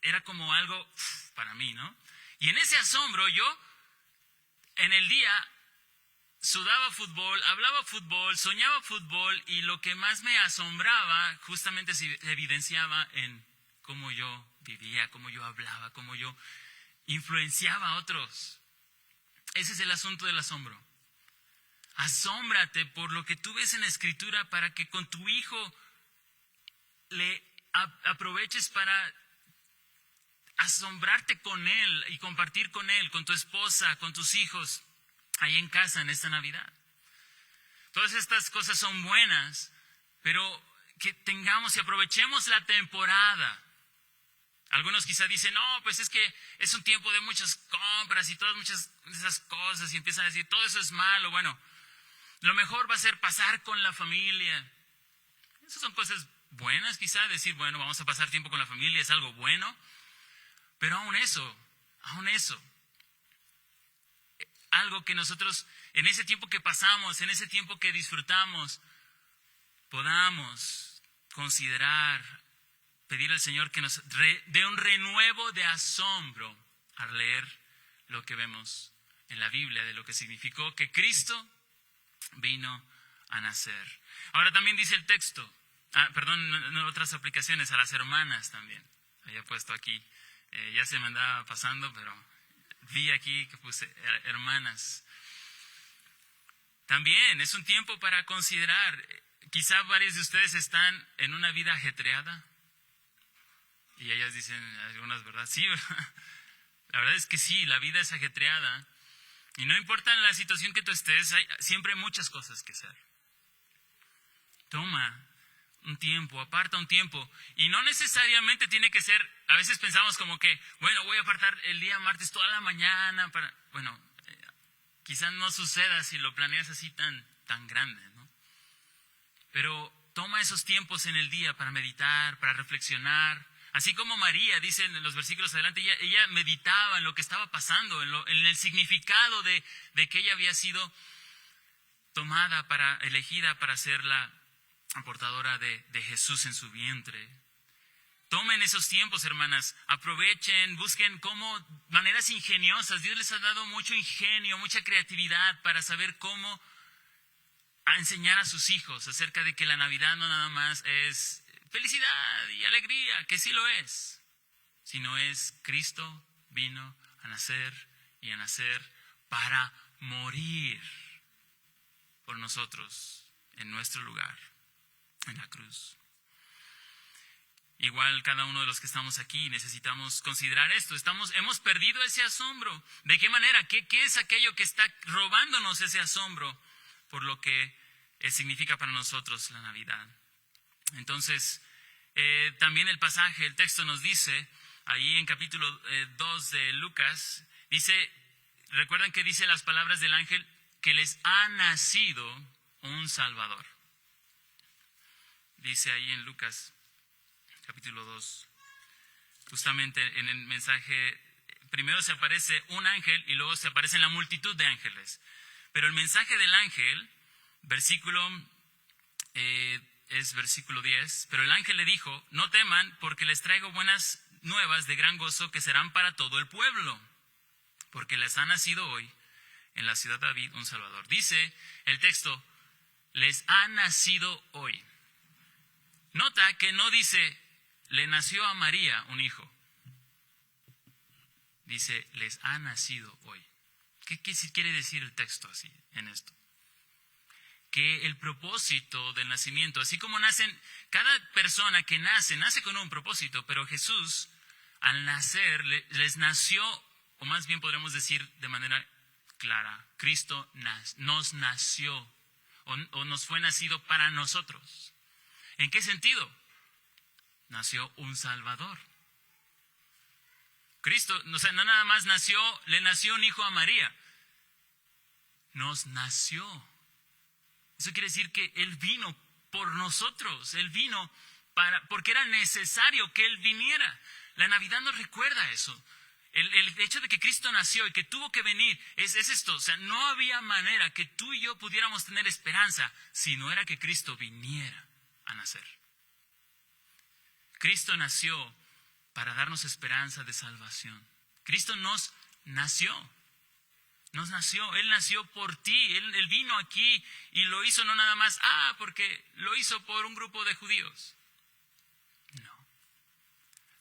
era como algo para mí, ¿no? Y en ese asombro yo, en el día, sudaba fútbol, hablaba fútbol, soñaba fútbol y lo que más me asombraba justamente se evidenciaba en cómo yo vivía, cómo yo hablaba, cómo yo influenciaba a otros. Ese es el asunto del asombro. Asómbrate por lo que tú ves en la escritura para que con tu hijo le aproveches para asombrarte con él y compartir con él, con tu esposa, con tus hijos, ahí en casa en esta Navidad. Todas estas cosas son buenas, pero que tengamos y aprovechemos la temporada. Algunos quizá dicen, no, pues es que es un tiempo de muchas compras y todas muchas de esas cosas y empiezan a decir, todo eso es malo. Bueno, lo mejor va a ser pasar con la familia. Esas son cosas buenas quizá, decir, bueno, vamos a pasar tiempo con la familia, es algo bueno. Pero aún eso, algo que nosotros en ese tiempo que pasamos, en ese tiempo que disfrutamos, podamos considerar, pedir al Señor que nos dé un renuevo de asombro al leer lo que vemos en la Biblia, de lo que significó que Cristo vino a nacer. Ahora también dice el texto, otras aplicaciones a las hermanas también, había puesto aquí. Ya se me andaba pasando, pero vi aquí que puse hermanas. También es un tiempo para considerar, quizá varios de ustedes están en una vida ajetreada. Y ellas dicen, algunas, ¿verdad? Sí, ¿verdad? La verdad es que sí, la vida es ajetreada. Y no importa la situación que tú estés, hay siempre muchas cosas que hacer. Toma un tiempo, aparta un tiempo. Y no necesariamente tiene que ser, a veces pensamos como que, bueno, voy a apartar el día martes toda la mañana para, bueno, quizás no suceda si lo planeas así tan grande, ¿no? Pero toma esos tiempos en el día para meditar, para reflexionar. Así como María, dice en los versículos adelante, ella meditaba en lo que estaba pasando, en el significado de que ella había sido tomada, elegida para ser la portadora de Jesús en su vientre. Tomen esos tiempos, hermanas, aprovechen, busquen maneras ingeniosas. Dios les ha dado mucho ingenio, mucha creatividad para saber cómo enseñar a sus hijos acerca de que la Navidad no nada más es felicidad y alegría, que sí lo es, sino es Cristo vino a nacer y a nacer para morir por nosotros en nuestro lugar, en la cruz. Igual cada uno de los que estamos aquí necesitamos considerar esto. Hemos perdido ese asombro. ¿De qué manera? ¿Qué es aquello que está robándonos ese asombro por lo que significa para nosotros la Navidad? Entonces, también el pasaje, el texto nos dice, ahí en capítulo 2 de Lucas, recuerdan que dice las palabras del ángel, que les ha nacido un Salvador. Dice ahí en Lucas capítulo 2, justamente en el mensaje, primero se aparece un ángel y luego se aparecen la multitud de ángeles. Pero el mensaje del ángel, es versículo 10, pero el ángel le dijo, no teman porque les traigo buenas nuevas de gran gozo que serán para todo el pueblo, porque les ha nacido hoy en la ciudad de David un Salvador. Dice el texto, les ha nacido hoy. Nota que no dice, le nació a María un hijo. Dice, les ha nacido hoy. ¿Qué quiere decir el texto así en esto? Que el propósito del nacimiento, así como nacen, cada persona que nace con un propósito, pero Jesús al nacer les nació, o más bien podríamos decir de manera clara, Cristo nos nació o nos fue nacido para nosotros. ¿En qué sentido? Nació un Salvador. Cristo, o sea, no nada más le nació un hijo a María, nos nació. Eso quiere decir que Él vino por nosotros, Él vino porque era necesario que Él viniera. La Navidad nos recuerda eso. El hecho de que Cristo nació y que tuvo que venir es esto. O sea, no había manera que tú y yo pudiéramos tener esperanza si no era que Cristo viniera a nacer. Cristo nació para darnos esperanza de salvación. Cristo nos nació. Él nació por ti, Él vino aquí y lo hizo no nada más, porque lo hizo por un grupo de judíos. No,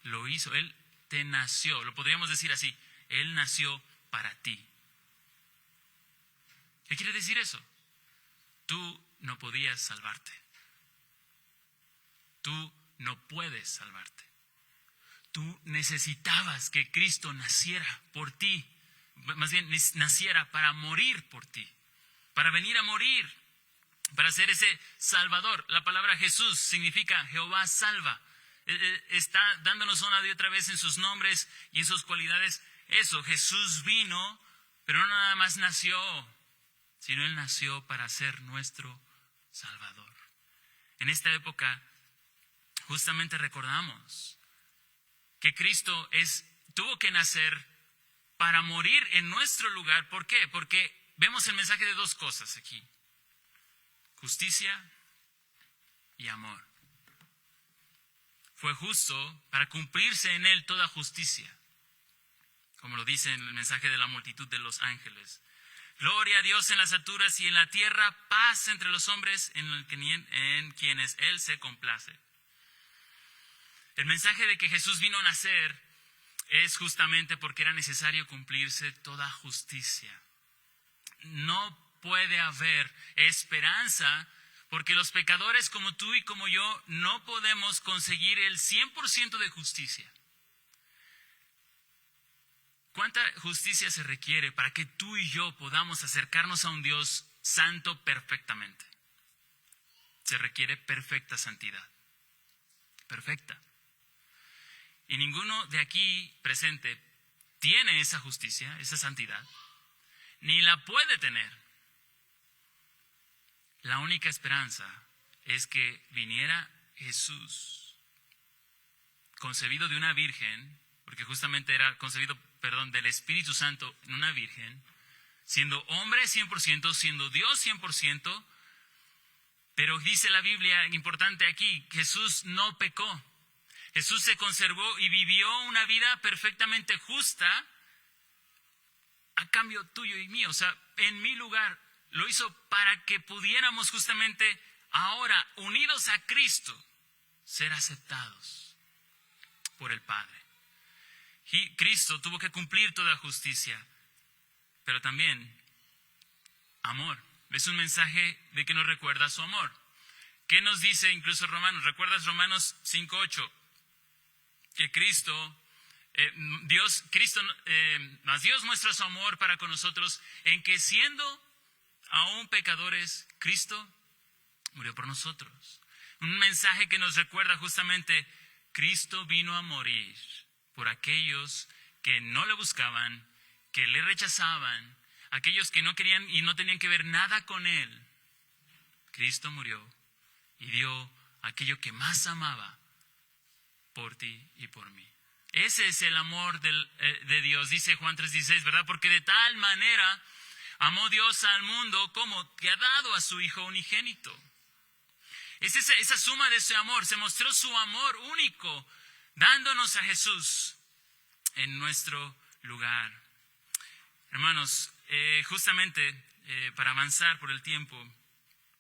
lo hizo, Él te nació, lo podríamos decir así, Él nació para ti. ¿Qué quiere decir eso? Tú no podías salvarte. Tú no puedes salvarte. Tú necesitabas que Cristo naciera por ti. Más bien, naciera para morir por ti, para venir a morir, para ser ese Salvador. La palabra Jesús significa Jehová salva. Está dándonos una y otra vez en sus nombres y en sus cualidades eso. Jesús vino, pero no nada más nació, sino Él nació para ser nuestro Salvador. En esta época, justamente recordamos que Cristo tuvo que nacer para morir en nuestro lugar. ¿Por qué? Porque vemos el mensaje de dos cosas aquí. Justicia y amor. Fue justo para cumplirse en Él toda justicia. Como lo dice en el mensaje de la multitud de los ángeles. Gloria a Dios en las alturas y en la tierra, paz entre los hombres en quienes Él se complace. El mensaje de que Jesús vino a nacer es justamente porque era necesario cumplirse toda justicia. No puede haber esperanza porque los pecadores como tú y como yo no podemos conseguir el 100% de justicia. ¿Cuánta justicia se requiere para que tú y yo podamos acercarnos a un Dios santo perfectamente? Se requiere perfecta santidad. Perfecta. Y ninguno de aquí presente tiene esa justicia, esa santidad, ni la puede tener. La única esperanza es que viniera Jesús, concebido de una virgen, porque justamente era concebido, del Espíritu Santo en una virgen, siendo hombre 100%, siendo Dios 100%, pero dice la Biblia, importante aquí, Jesús no pecó. Jesús se conservó y vivió una vida perfectamente justa a cambio tuyo y mío. O sea, en mi lugar lo hizo para que pudiéramos justamente ahora, unidos a Cristo, ser aceptados por el Padre. Y Cristo tuvo que cumplir toda justicia, pero también amor. Es un mensaje de que nos recuerda su amor. ¿Qué nos dice incluso Romanos? ¿Recuerdas Romanos 5:8? Que Dios muestra su amor para con nosotros en que siendo aún pecadores, Cristo murió por nosotros. Un mensaje que nos recuerda justamente, Cristo vino a morir por aquellos que no le buscaban, que le rechazaban, aquellos que no querían y no tenían que ver nada con Él. Cristo murió y dio aquello que más amaba por ti y por mí. Ese es el amor de Dios, dice Juan 3:16, ¿verdad? Porque de tal manera amó Dios al mundo como que ha dado a su Hijo unigénito. Es esa suma de ese amor, se mostró su amor único dándonos a Jesús en nuestro lugar. Hermanos, justamente para avanzar por el tiempo,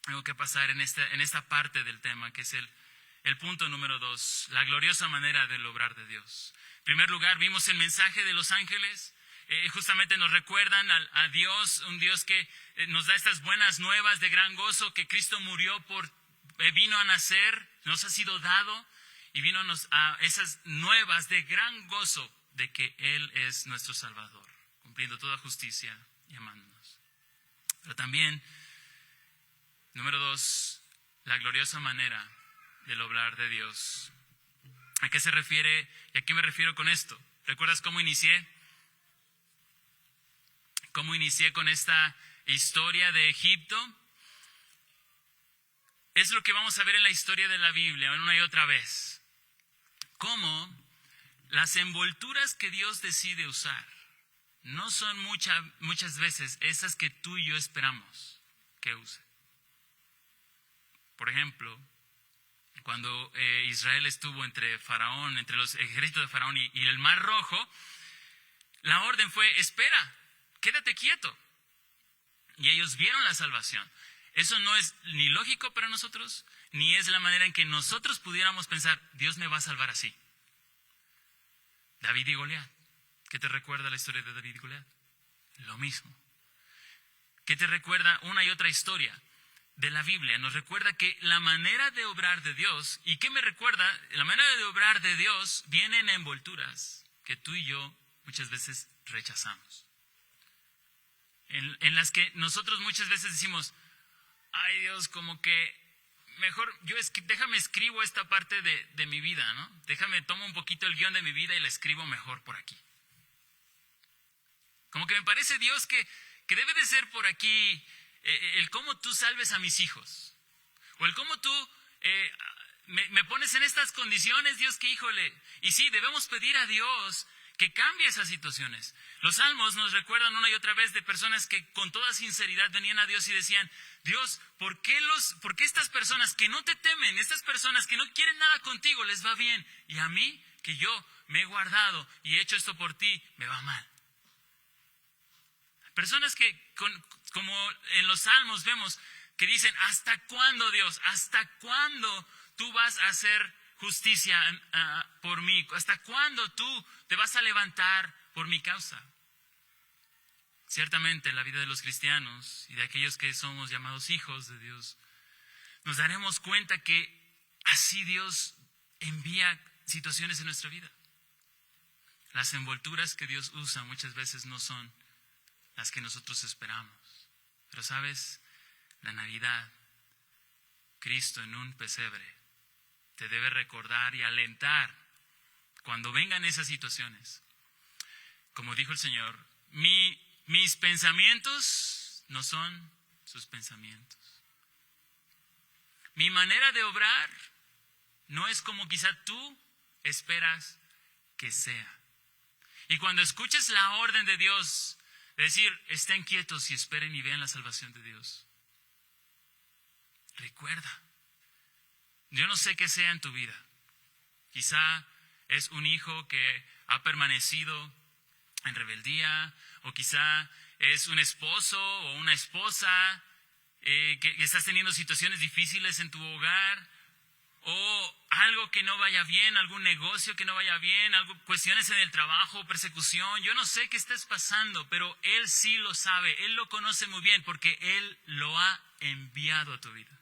tengo que pasar en esta parte del tema, que es el punto número 2, la gloriosa manera del obrar de Dios. En primer lugar, vimos el mensaje de los ángeles. Justamente nos recuerdan a Dios, un Dios que nos da estas buenas nuevas de gran gozo, que Cristo vino a nacer, nos ha sido dado, y vino a esas nuevas de gran gozo de que Él es nuestro Salvador, cumpliendo toda justicia y amándonos. Pero también, número 2, la gloriosa manera del obrar de Dios. ¿A qué se refiere y a qué me refiero con esto? ¿Recuerdas cómo inicié? ¿Cómo inicié con esta historia de Egipto? Es lo que vamos a ver en la historia de la Biblia una y otra vez. Cómo las envolturas que Dios decide usar no son muchas veces esas que tú y yo esperamos que use. Por ejemplo, cuando Israel estuvo entre los ejércitos de Faraón y el Mar Rojo, la orden fue: espera, quédate quieto. Y ellos vieron la salvación. Eso no es ni lógico para nosotros, ni es la manera en que nosotros pudiéramos pensar: Dios me va a salvar así. David y Goliat. ¿Qué te recuerda la historia de David y Goliat? Lo mismo. ¿Qué te recuerda una y otra historia de la Biblia? Nos recuerda que la manera de obrar de Dios, ¿y qué me recuerda? La manera de obrar de Dios viene en envolturas que tú y yo muchas veces rechazamos. En las que nosotros muchas veces decimos: ay Dios, como que mejor, déjame escribo esta parte de mi vida, ¿no? Tomo un poquito el guión de mi vida y la escribo mejor por aquí. Como que me parece, Dios, que debe de ser por aquí el cómo tú salves a mis hijos. O el cómo tú me pones en estas condiciones, Dios, que híjole. Y sí, debemos pedir a Dios que cambie esas situaciones. Los salmos nos recuerdan una y otra vez de personas que con toda sinceridad venían a Dios y decían: Dios, ¿por qué estas personas que no te temen, estas personas que no quieren nada contigo, les va bien? Y a mí, que yo me he guardado y he hecho esto por ti, me va mal. Personas que, como en los salmos vemos, que dicen: ¿hasta cuándo, Dios? ¿Hasta cuándo tú vas a hacer justicia por mí? ¿Hasta cuándo tú te vas a levantar por mi causa? Ciertamente, en la vida de los cristianos y de aquellos que somos llamados hijos de Dios, nos daremos cuenta que así Dios envía situaciones en nuestra vida. Las envolturas que Dios usa muchas veces no son las que nosotros esperamos. Pero ¿sabes? La Navidad, Cristo en un pesebre, te debe recordar y alentar cuando vengan esas situaciones. Como dijo el Señor: mis pensamientos no son sus pensamientos. Mi manera de obrar no es como quizá tú esperas que sea. Y cuando escuches la orden de Dios, de decir: estén quietos y esperen y vean la salvación de Dios, recuerda, yo no sé qué sea en tu vida. Quizá es un hijo que ha permanecido en rebeldía, o quizá es un esposo o una esposa que estás teniendo situaciones difíciles en tu hogar, o algo que no vaya bien, algún negocio que no vaya bien, cuestiones en el trabajo, persecución. Yo no sé qué estés pasando, pero Él sí lo sabe, Él lo conoce muy bien, porque Él lo ha enviado a tu vida.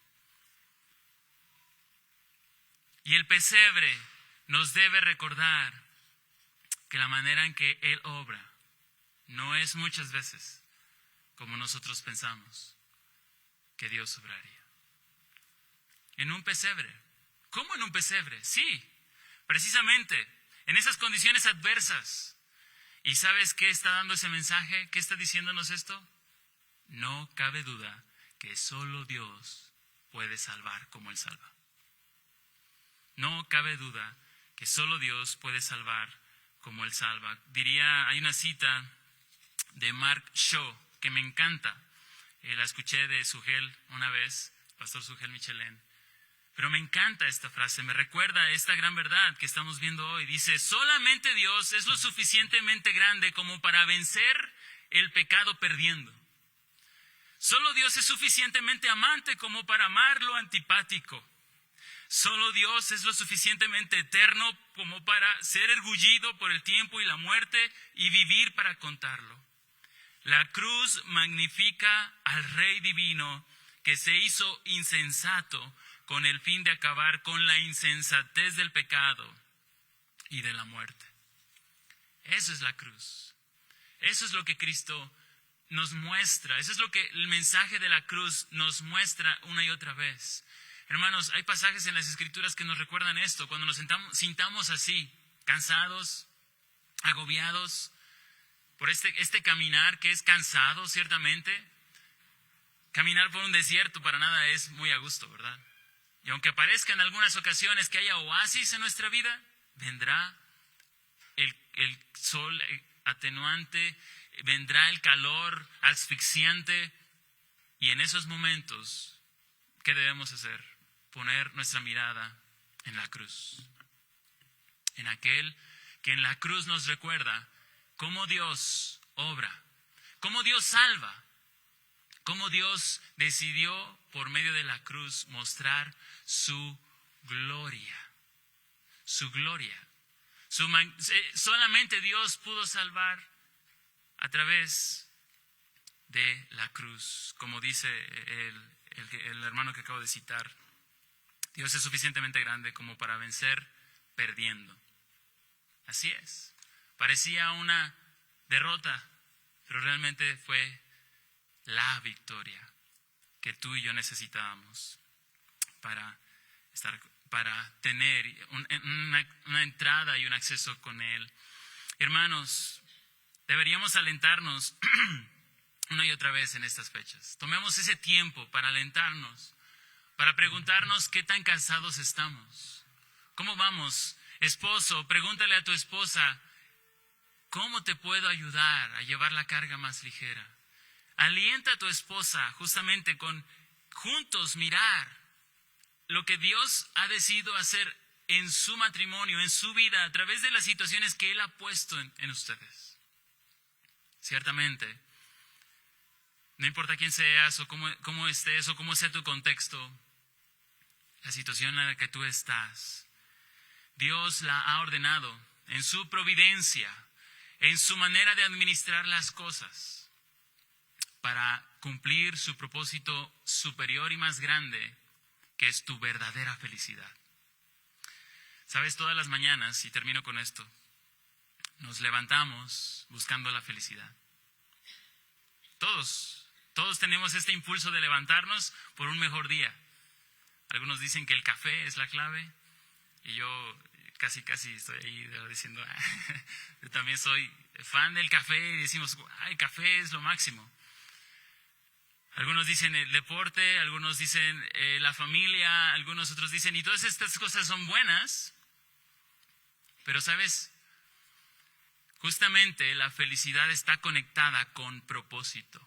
Y el pesebre nos debe recordar que la manera en que Él obra no es muchas veces como nosotros pensamos que Dios obraría. En un pesebre. ¿Cómo en un pesebre? Sí, precisamente en esas condiciones adversas. ¿Y sabes qué está dando ese mensaje? ¿Qué está diciéndonos esto? No cabe duda que solo Dios puede salvar como Él salva. No cabe duda que solo Dios puede salvar como Él salva. Hay una cita de Mark Shaw que me encanta. La escuché de Sugel una vez, pastor Sugel Michelén. Pero me encanta esta frase, me recuerda a esta gran verdad que estamos viendo hoy. Dice, solamente Dios es lo suficientemente grande como para vencer el pecado perdiendo. Solo Dios es suficientemente amante como para amar lo antipático. Solo Dios es lo suficientemente eterno como para ser ergullido por el tiempo y la muerte y vivir para contarlo. La cruz magnifica al Rey Divino que se hizo insensato con el fin de acabar con la insensatez del pecado y de la muerte. Eso es la cruz. Eso es lo que Cristo nos muestra. Eso es lo que el mensaje de la cruz nos muestra una y otra vez. Hermanos, hay pasajes en las Escrituras que nos recuerdan esto. Cuando nos sintamos así, cansados, agobiados por este caminar que es cansado, ciertamente. Caminar por un desierto para nada es muy a gusto, ¿verdad? Y aunque parezca en algunas ocasiones que haya oasis en nuestra vida, vendrá el sol atenuante, vendrá el calor asfixiante. Y en esos momentos, ¿qué debemos hacer? Poner nuestra mirada en la cruz. En aquel que en la cruz nos recuerda cómo Dios obra, cómo Dios salva, cómo Dios decidió por medio de la cruz mostrar su gloria. Su gloria. Solamente Dios pudo salvar a través de la cruz, como dice el hermano que acabo de citar. Dios es suficientemente grande como para vencer perdiendo. Así es. Parecía una derrota, pero realmente fue la victoria que tú y yo necesitábamos para tener una entrada y un acceso con Él. Hermanos, deberíamos alentarnos una y otra vez en estas fechas. Tomemos ese tiempo para alentarnos, para preguntarnos qué tan cansados estamos. ¿Cómo vamos? Esposo, pregúntale a tu esposa, ¿cómo te puedo ayudar a llevar la carga más ligera? Alienta a tu esposa justamente con juntos mirar lo que Dios ha decidido hacer en su matrimonio, en su vida, a través de las situaciones que Él ha puesto en ustedes. Ciertamente, no importa quién seas o cómo estés o cómo sea tu contexto, la situación en la que tú estás, Dios la ha ordenado en su providencia, en su manera de administrar las cosas, para cumplir su propósito superior y más grande, que es tu verdadera felicidad. Sabes, todas las mañanas, y termino con esto, nos levantamos buscando la felicidad. Todos tenemos este impulso de levantarnos por un mejor día. Algunos dicen que el café es la clave, y yo casi estoy ahí diciendo, yo también soy fan del café, y decimos, el café es lo máximo. Algunos dicen el deporte, algunos dicen la familia, algunos otros dicen, y todas estas cosas son buenas, pero ¿sabes? Justamente la felicidad está conectada con propósito.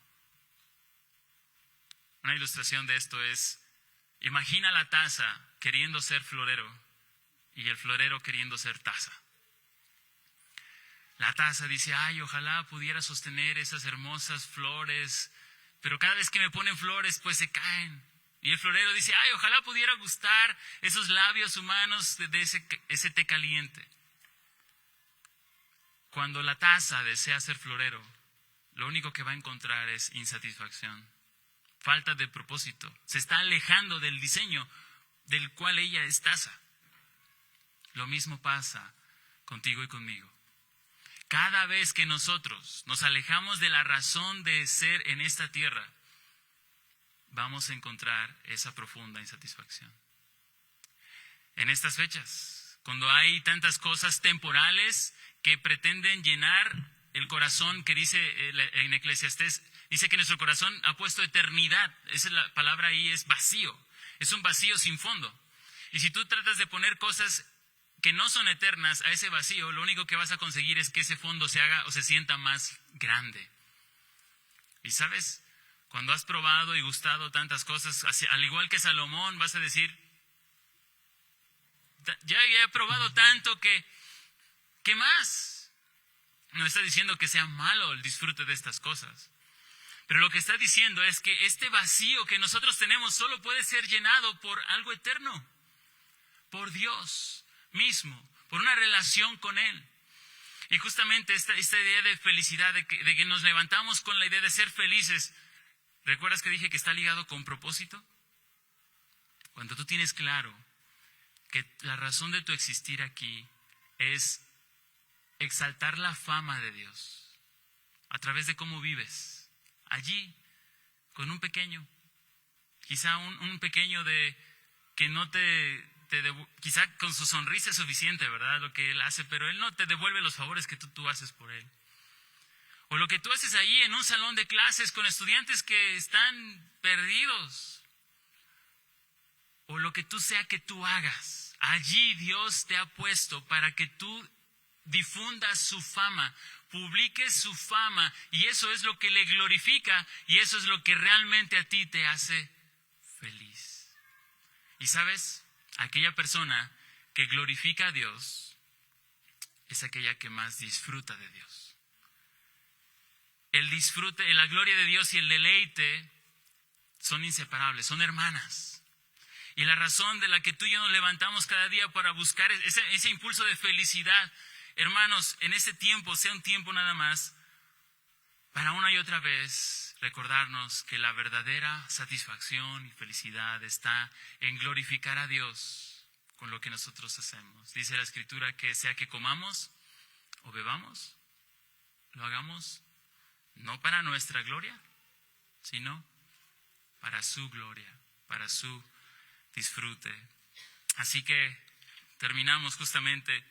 Una ilustración de esto es, imagina la taza queriendo ser florero y el florero queriendo ser taza. La taza dice, ojalá pudiera sostener esas hermosas flores, pero cada vez que me ponen flores, pues se caen. Y el florero dice, ojalá pudiera gustar esos labios humanos de ese té caliente. Cuando la taza desea ser florero, lo único que va a encontrar es insatisfacción, falta de propósito. Se está alejando del diseño del cual ella es taza. Lo mismo pasa contigo y conmigo. Cada vez que nosotros nos alejamos de la razón de ser en esta tierra, vamos a encontrar esa profunda insatisfacción. En estas fechas, cuando hay tantas cosas temporales que pretenden llenar el corazón, que dice en Eclesiastés, dice que nuestro corazón ha puesto eternidad. Esa es la palabra ahí, es vacío. Es un vacío sin fondo. Y si tú tratas de poner cosas que no son eternas a ese vacío, lo único que vas a conseguir es que ese fondo se haga o se sienta más grande. Y sabes, cuando has probado y gustado tantas cosas, al igual que Salomón, vas a decir, ya he probado tanto que, ¿qué más? No está diciendo que sea malo el disfrute de estas cosas. Pero lo que está diciendo es que este vacío que nosotros tenemos solo puede ser llenado por algo eterno, por Dios mismo, por una relación con Él. Y justamente esta idea de felicidad, de que nos levantamos con la idea de ser felices, ¿recuerdas que dije que está ligado con propósito? Cuando tú tienes claro que la razón de tu existir aquí es exaltar la fama de Dios a través de cómo vives allí con un pequeño, quizá un pequeño de que no quizá con su sonrisa es suficiente, ¿verdad? Lo que él hace, pero él no te devuelve los favores que tú haces por él. O lo que tú haces ahí en un salón de clases con estudiantes que están perdidos. O lo que tú sea que tú hagas. Allí Dios te ha puesto para que tú difundas su fama, publiques su fama, y eso es lo que le glorifica, y eso es lo que realmente a ti te hace feliz. Y sabes, aquella persona que glorifica a Dios es aquella que más disfruta de Dios. El disfrute, la gloria de Dios y el deleite son inseparables, son hermanas. Y la razón de la que tú y yo nos levantamos cada día para buscar ese impulso de felicidad, hermanos, en este tiempo, sea un tiempo nada más, para una y otra vez recordarnos que la verdadera satisfacción y felicidad está en glorificar a Dios con lo que nosotros hacemos. Dice la Escritura que sea que comamos o bebamos, lo hagamos no para nuestra gloria, sino para su gloria, para su disfrute. Así que terminamos justamente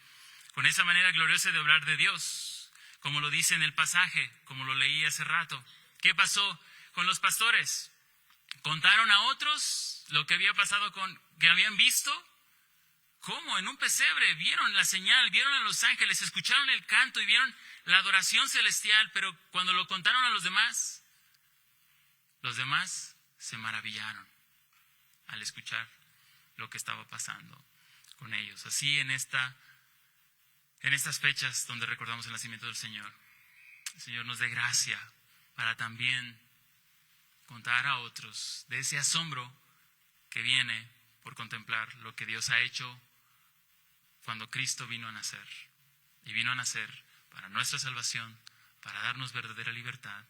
con esa manera gloriosa de hablar de Dios, como lo dice en el pasaje, como lo leí hace rato. ¿Qué pasó con los pastores? ¿Contaron a otros lo que había pasado que habían visto? ¿Cómo? En un pesebre vieron la señal, vieron a los ángeles, escucharon el canto y vieron la adoración celestial, pero cuando lo contaron a los demás se maravillaron al escuchar lo que estaba pasando con ellos. Así en estas fechas donde recordamos el nacimiento del Señor, el Señor nos dé gracia para también contar a otros de ese asombro que viene por contemplar lo que Dios ha hecho cuando Cristo vino a nacer. Y vino a nacer para nuestra salvación, para darnos verdadera libertad,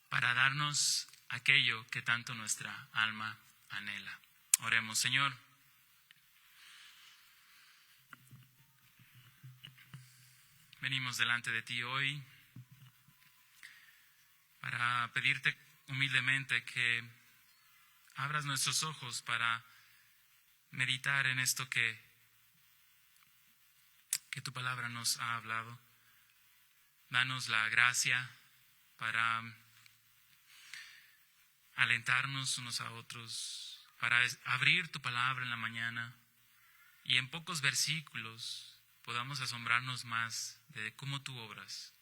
para darnos aquello que tanto nuestra alma anhela. Oremos. Señor, venimos delante de ti hoy para pedirte humildemente que abras nuestros ojos para meditar en esto que tu palabra nos ha hablado. Danos la gracia para alentarnos unos a otros, para abrir tu palabra en la mañana y en pocos versículos podamos asombrarnos más de cómo tú obras.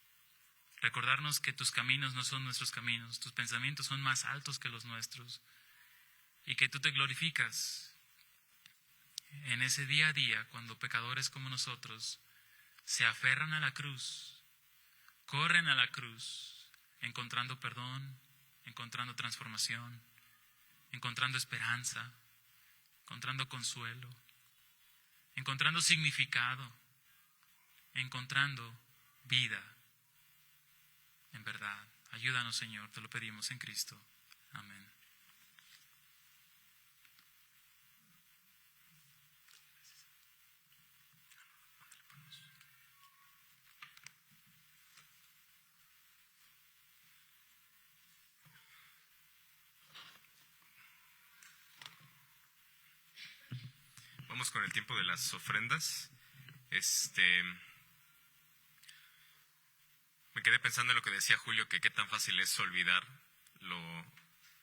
Recordarnos que tus caminos no son nuestros caminos, tus pensamientos son más altos que los nuestros y que tú te glorificas en ese día a día cuando pecadores como nosotros se aferran a la cruz, corren a la cruz, encontrando perdón, encontrando transformación, encontrando esperanza, encontrando consuelo, encontrando significado, encontrando vida. En verdad, ayúdanos, Señor, te lo pedimos en Cristo. Amén. Vamos con el tiempo de las ofrendas. Me quedé pensando en lo que decía Julio, que qué tan fácil es olvidar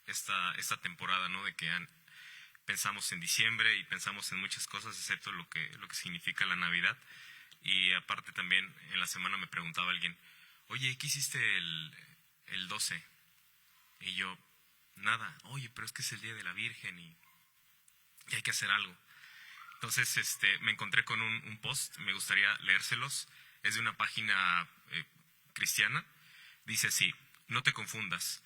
esta temporada, ¿no? De que pensamos en diciembre y pensamos en muchas cosas, excepto lo que significa la Navidad. Y aparte también en la semana me preguntaba alguien, oye, ¿qué hiciste el 12? Y yo, nada. Oye, pero es que es el Día de la Virgen y hay que hacer algo. Entonces, me encontré con un post, me gustaría leérselos. Es de una página cristiana. Dice así: no te confundas.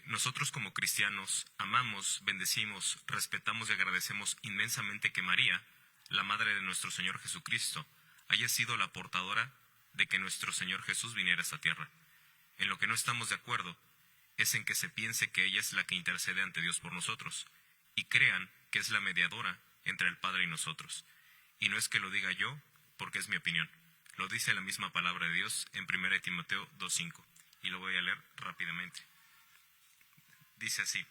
Nosotros como cristianos amamos, bendecimos, respetamos y agradecemos inmensamente que María, la madre de nuestro Señor Jesucristo, haya sido la portadora de que nuestro Señor Jesús viniera a esta tierra. En lo que no estamos de acuerdo es en que se piense que ella es la que intercede ante Dios por nosotros, y crean que es la mediadora entre el Padre y nosotros. Y no es que lo diga yo, porque es mi opinión. Lo dice la misma palabra de Dios en 1 Timoteo 2:5, y lo voy a leer rápidamente. Dice así: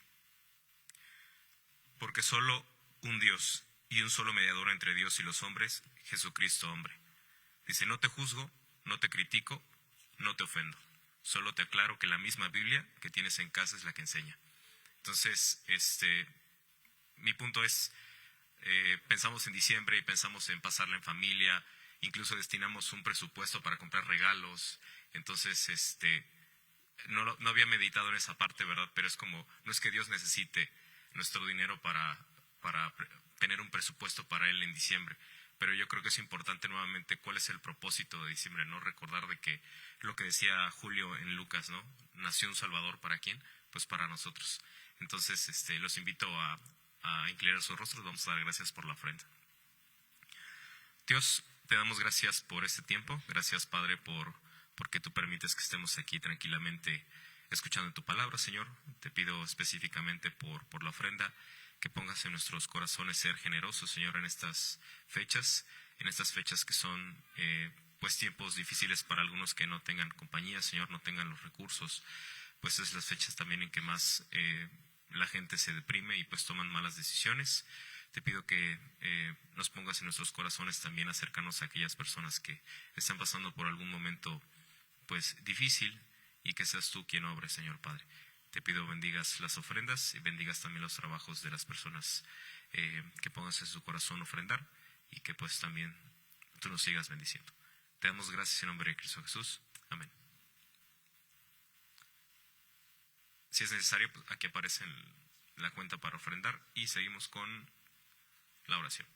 porque solo un Dios y un solo mediador entre Dios y los hombres, Jesucristo hombre. Dice: no te juzgo, no te critico, no te ofendo. Solo te aclaro que la misma Biblia que tienes en casa es la que enseña. Entonces, mi punto es, pensamos en diciembre y pensamos en pasarla en familia, incluso destinamos un presupuesto para comprar regalos. Entonces, no había meditado en esa parte, ¿verdad? Pero es como, no es que Dios necesite nuestro dinero para tener un presupuesto para Él en diciembre. Pero yo creo que es importante nuevamente cuál es el propósito de diciembre, ¿no? Recordar de que lo que decía Julio en Lucas, ¿no? Nació un Salvador, ¿para quién? Pues para nosotros. Entonces, los invito a inclinar sus rostros. Vamos a dar gracias por la ofrenda. Dios, te damos gracias por este tiempo. Gracias, Padre, porque tú permites que estemos aquí tranquilamente escuchando tu palabra, Señor. Te pido específicamente por la ofrenda, que pongas en nuestros corazones ser generosos, Señor, en estas fechas que son pues tiempos difíciles para algunos que no tengan compañía, Señor, no tengan los recursos. Pues es las fechas también en que más la gente se deprime y pues toman malas decisiones. Te pido que nos pongas en nuestros corazones también acercarnos a aquellas personas que están pasando por algún momento pues difícil, y que seas tú quien obre, Señor Padre. Te pido bendigas las ofrendas y bendigas también los trabajos de las personas que pongas en su corazón ofrendar, y que pues también tú nos sigas bendiciendo. Te damos gracias en nombre de Cristo Jesús. Amén. Si es necesario, pues aquí aparece la cuenta para ofrendar, y seguimos con la oración.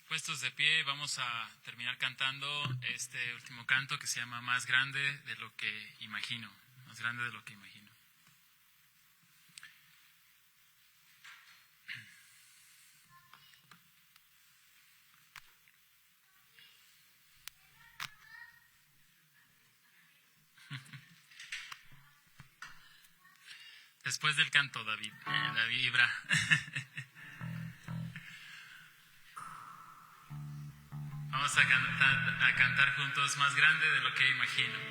Puestos de pie, vamos a terminar cantando este último canto que se llama Más grande de lo que imagino. Más grande de lo que imagino. Después del canto, David, la vibra. Vamos a cantar juntos Más grande de lo que imagino.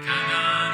Cada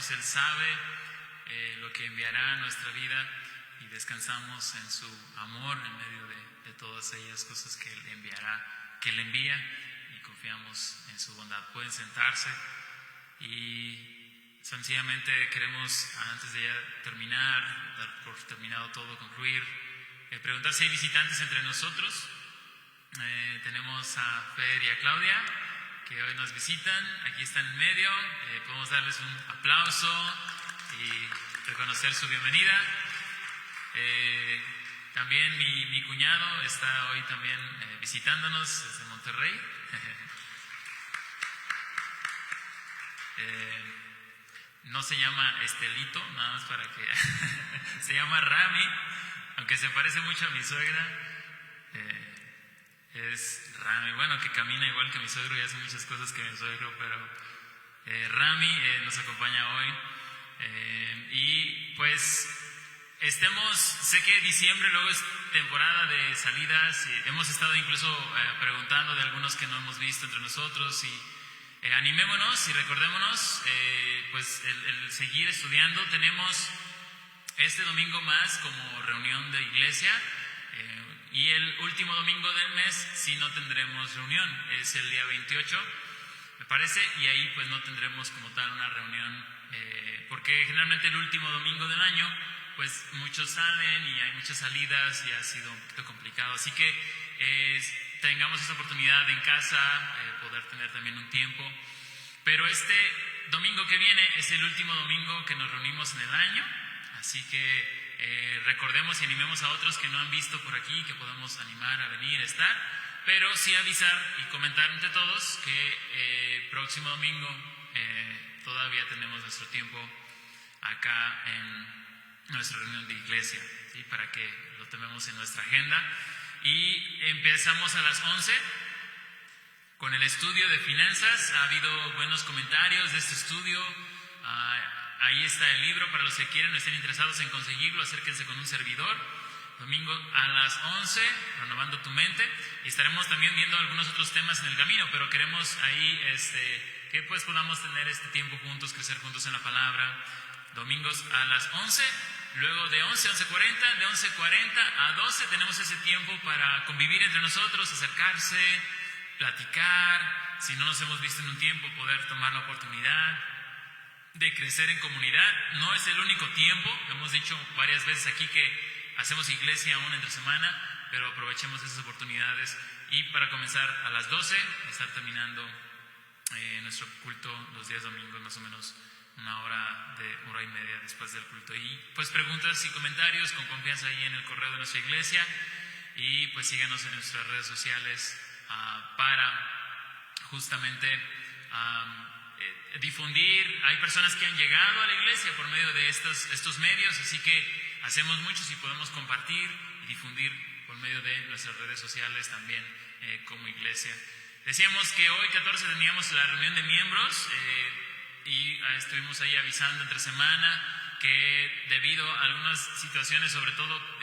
estos Él sabe lo que enviará a nuestra vida y descansamos en su amor en medio de todas ellas cosas que Él enviará, que Él envía, y confiamos en su bondad. Pueden sentarse y sencillamente queremos, antes de ya terminar, dar por terminado todo, concluir, preguntar si hay visitantes entre nosotros. Tenemos a Fer y a Claudia, que hoy nos visitan, aquí están en medio. Podemos darles un aplauso y reconocer su bienvenida. También mi cuñado está hoy también visitándonos desde Monterrey. No se llama Estelito, nada más para que se llama Rami, aunque se parece mucho a mi suegra. Es Rami, bueno, que camina igual que mi suegro y hace muchas cosas que mi suegro, pero Rami nos acompaña hoy. Y pues sé que diciembre luego es temporada de salidas, y hemos estado incluso preguntando de algunos que no hemos visto entre nosotros, y animémonos y recordémonos pues el seguir estudiando. Tenemos este domingo más como reunión de iglesia, y el último domingo del mes sí no tendremos reunión, es el día 28 me parece, y ahí pues no tendremos como tal una reunión, porque generalmente el último domingo del año pues muchos salen y hay muchas salidas y ha sido un poquito complicado, así que tengamos esa oportunidad en casa, poder tener también un tiempo. Pero este domingo que viene es el último domingo que nos reunimos en el año, así que recordemos y animemos a otros que no han visto por aquí, que podamos animar a venir, a estar, pero sí avisar y comentar entre todos que próximo domingo todavía tenemos nuestro tiempo acá en nuestra reunión de iglesia, ¿sí? Para que lo tomemos en nuestra agenda. Y empezamos a las 11 con el estudio de finanzas. Ha habido buenos comentarios de este estudio. Ahí está el libro para los que quieren o estén interesados en conseguirlo. Acérquense con un servidor. Domingo a las 11, renovando tu mente. Y estaremos también viendo algunos otros temas en el camino, pero queremos ahí que pues podamos tener este tiempo juntos, crecer juntos en la palabra. Domingos a las 11. Luego de 11 a 11:40, de 11:40 a 12 tenemos ese tiempo para convivir entre nosotros, acercarse, platicar. Si no nos hemos visto en un tiempo, poder tomar la oportunidad de crecer en comunidad. No es el único tiempo, hemos dicho varias veces aquí que hacemos iglesia aún entre semana, pero aprovechemos esas oportunidades. Y para comenzar a las 12, estar terminando nuestro culto los días domingos, más o menos una hora y media después del culto. Y pues preguntas y comentarios con confianza ahí en el correo de nuestra iglesia, y pues síganos en nuestras redes sociales para justamente difundir. Hay personas que han llegado a la iglesia por medio de estos medios, así que hacemos mucho si podemos compartir y difundir por medio de nuestras redes sociales también como iglesia. Decíamos que hoy 14 teníamos la reunión de miembros, y estuvimos ahí avisando entre semana que debido a algunas situaciones, sobre todo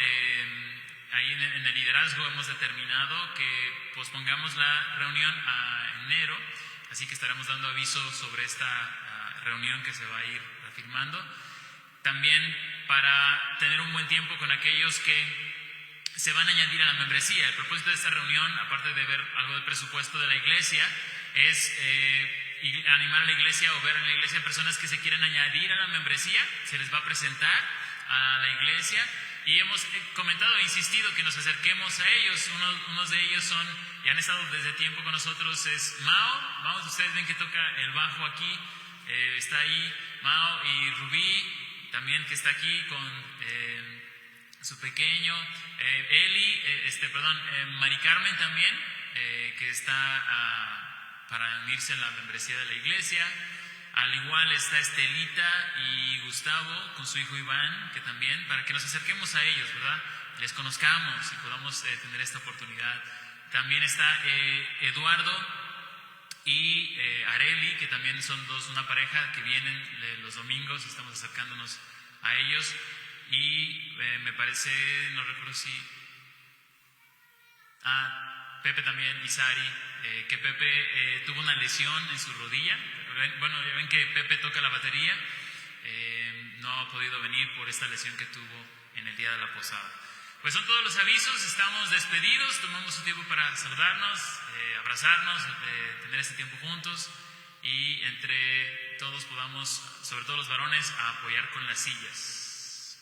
ahí en el liderazgo, hemos determinado que pospongamos la reunión a enero, así que estaremos dando aviso sobre esta reunión que se va a ir reafirmando. También para tener un buen tiempo con aquellos que se van a añadir a la membresía. El propósito de esta reunión, aparte de ver algo del presupuesto de la iglesia, es y animar a la iglesia o ver en la iglesia personas que se quieren añadir a la membresía. Se les va a presentar a la iglesia, y hemos comentado e insistido que nos acerquemos a ellos. Unos de ellos y han estado desde tiempo con nosotros, es Mao. Ustedes ven que toca el bajo aquí, está ahí Mao, y Rubí también, que está aquí con su pequeño, Eli, Mari Carmen también, que está para unirse en la membresía de la iglesia. Al igual está Estelita y Gustavo con su hijo Iván, que también, para que nos acerquemos a ellos, ¿verdad? Les conozcamos y podamos tener esta oportunidad. También está Eduardo y Areli, que también son una pareja que vienen los domingos, estamos acercándonos a ellos. Y me parece, no recuerdo si... Pepe también, y Sari, que Pepe tuvo una lesión en su rodilla. Bueno, ya ven que Pepe toca la batería, no ha podido venir por esta lesión que tuvo en el día de la posada. Pues son todos los avisos, estamos despedidos, tomamos un tiempo para saludarnos, abrazarnos, tener este tiempo juntos y entre todos podamos, sobre todo los varones, a apoyar con las sillas.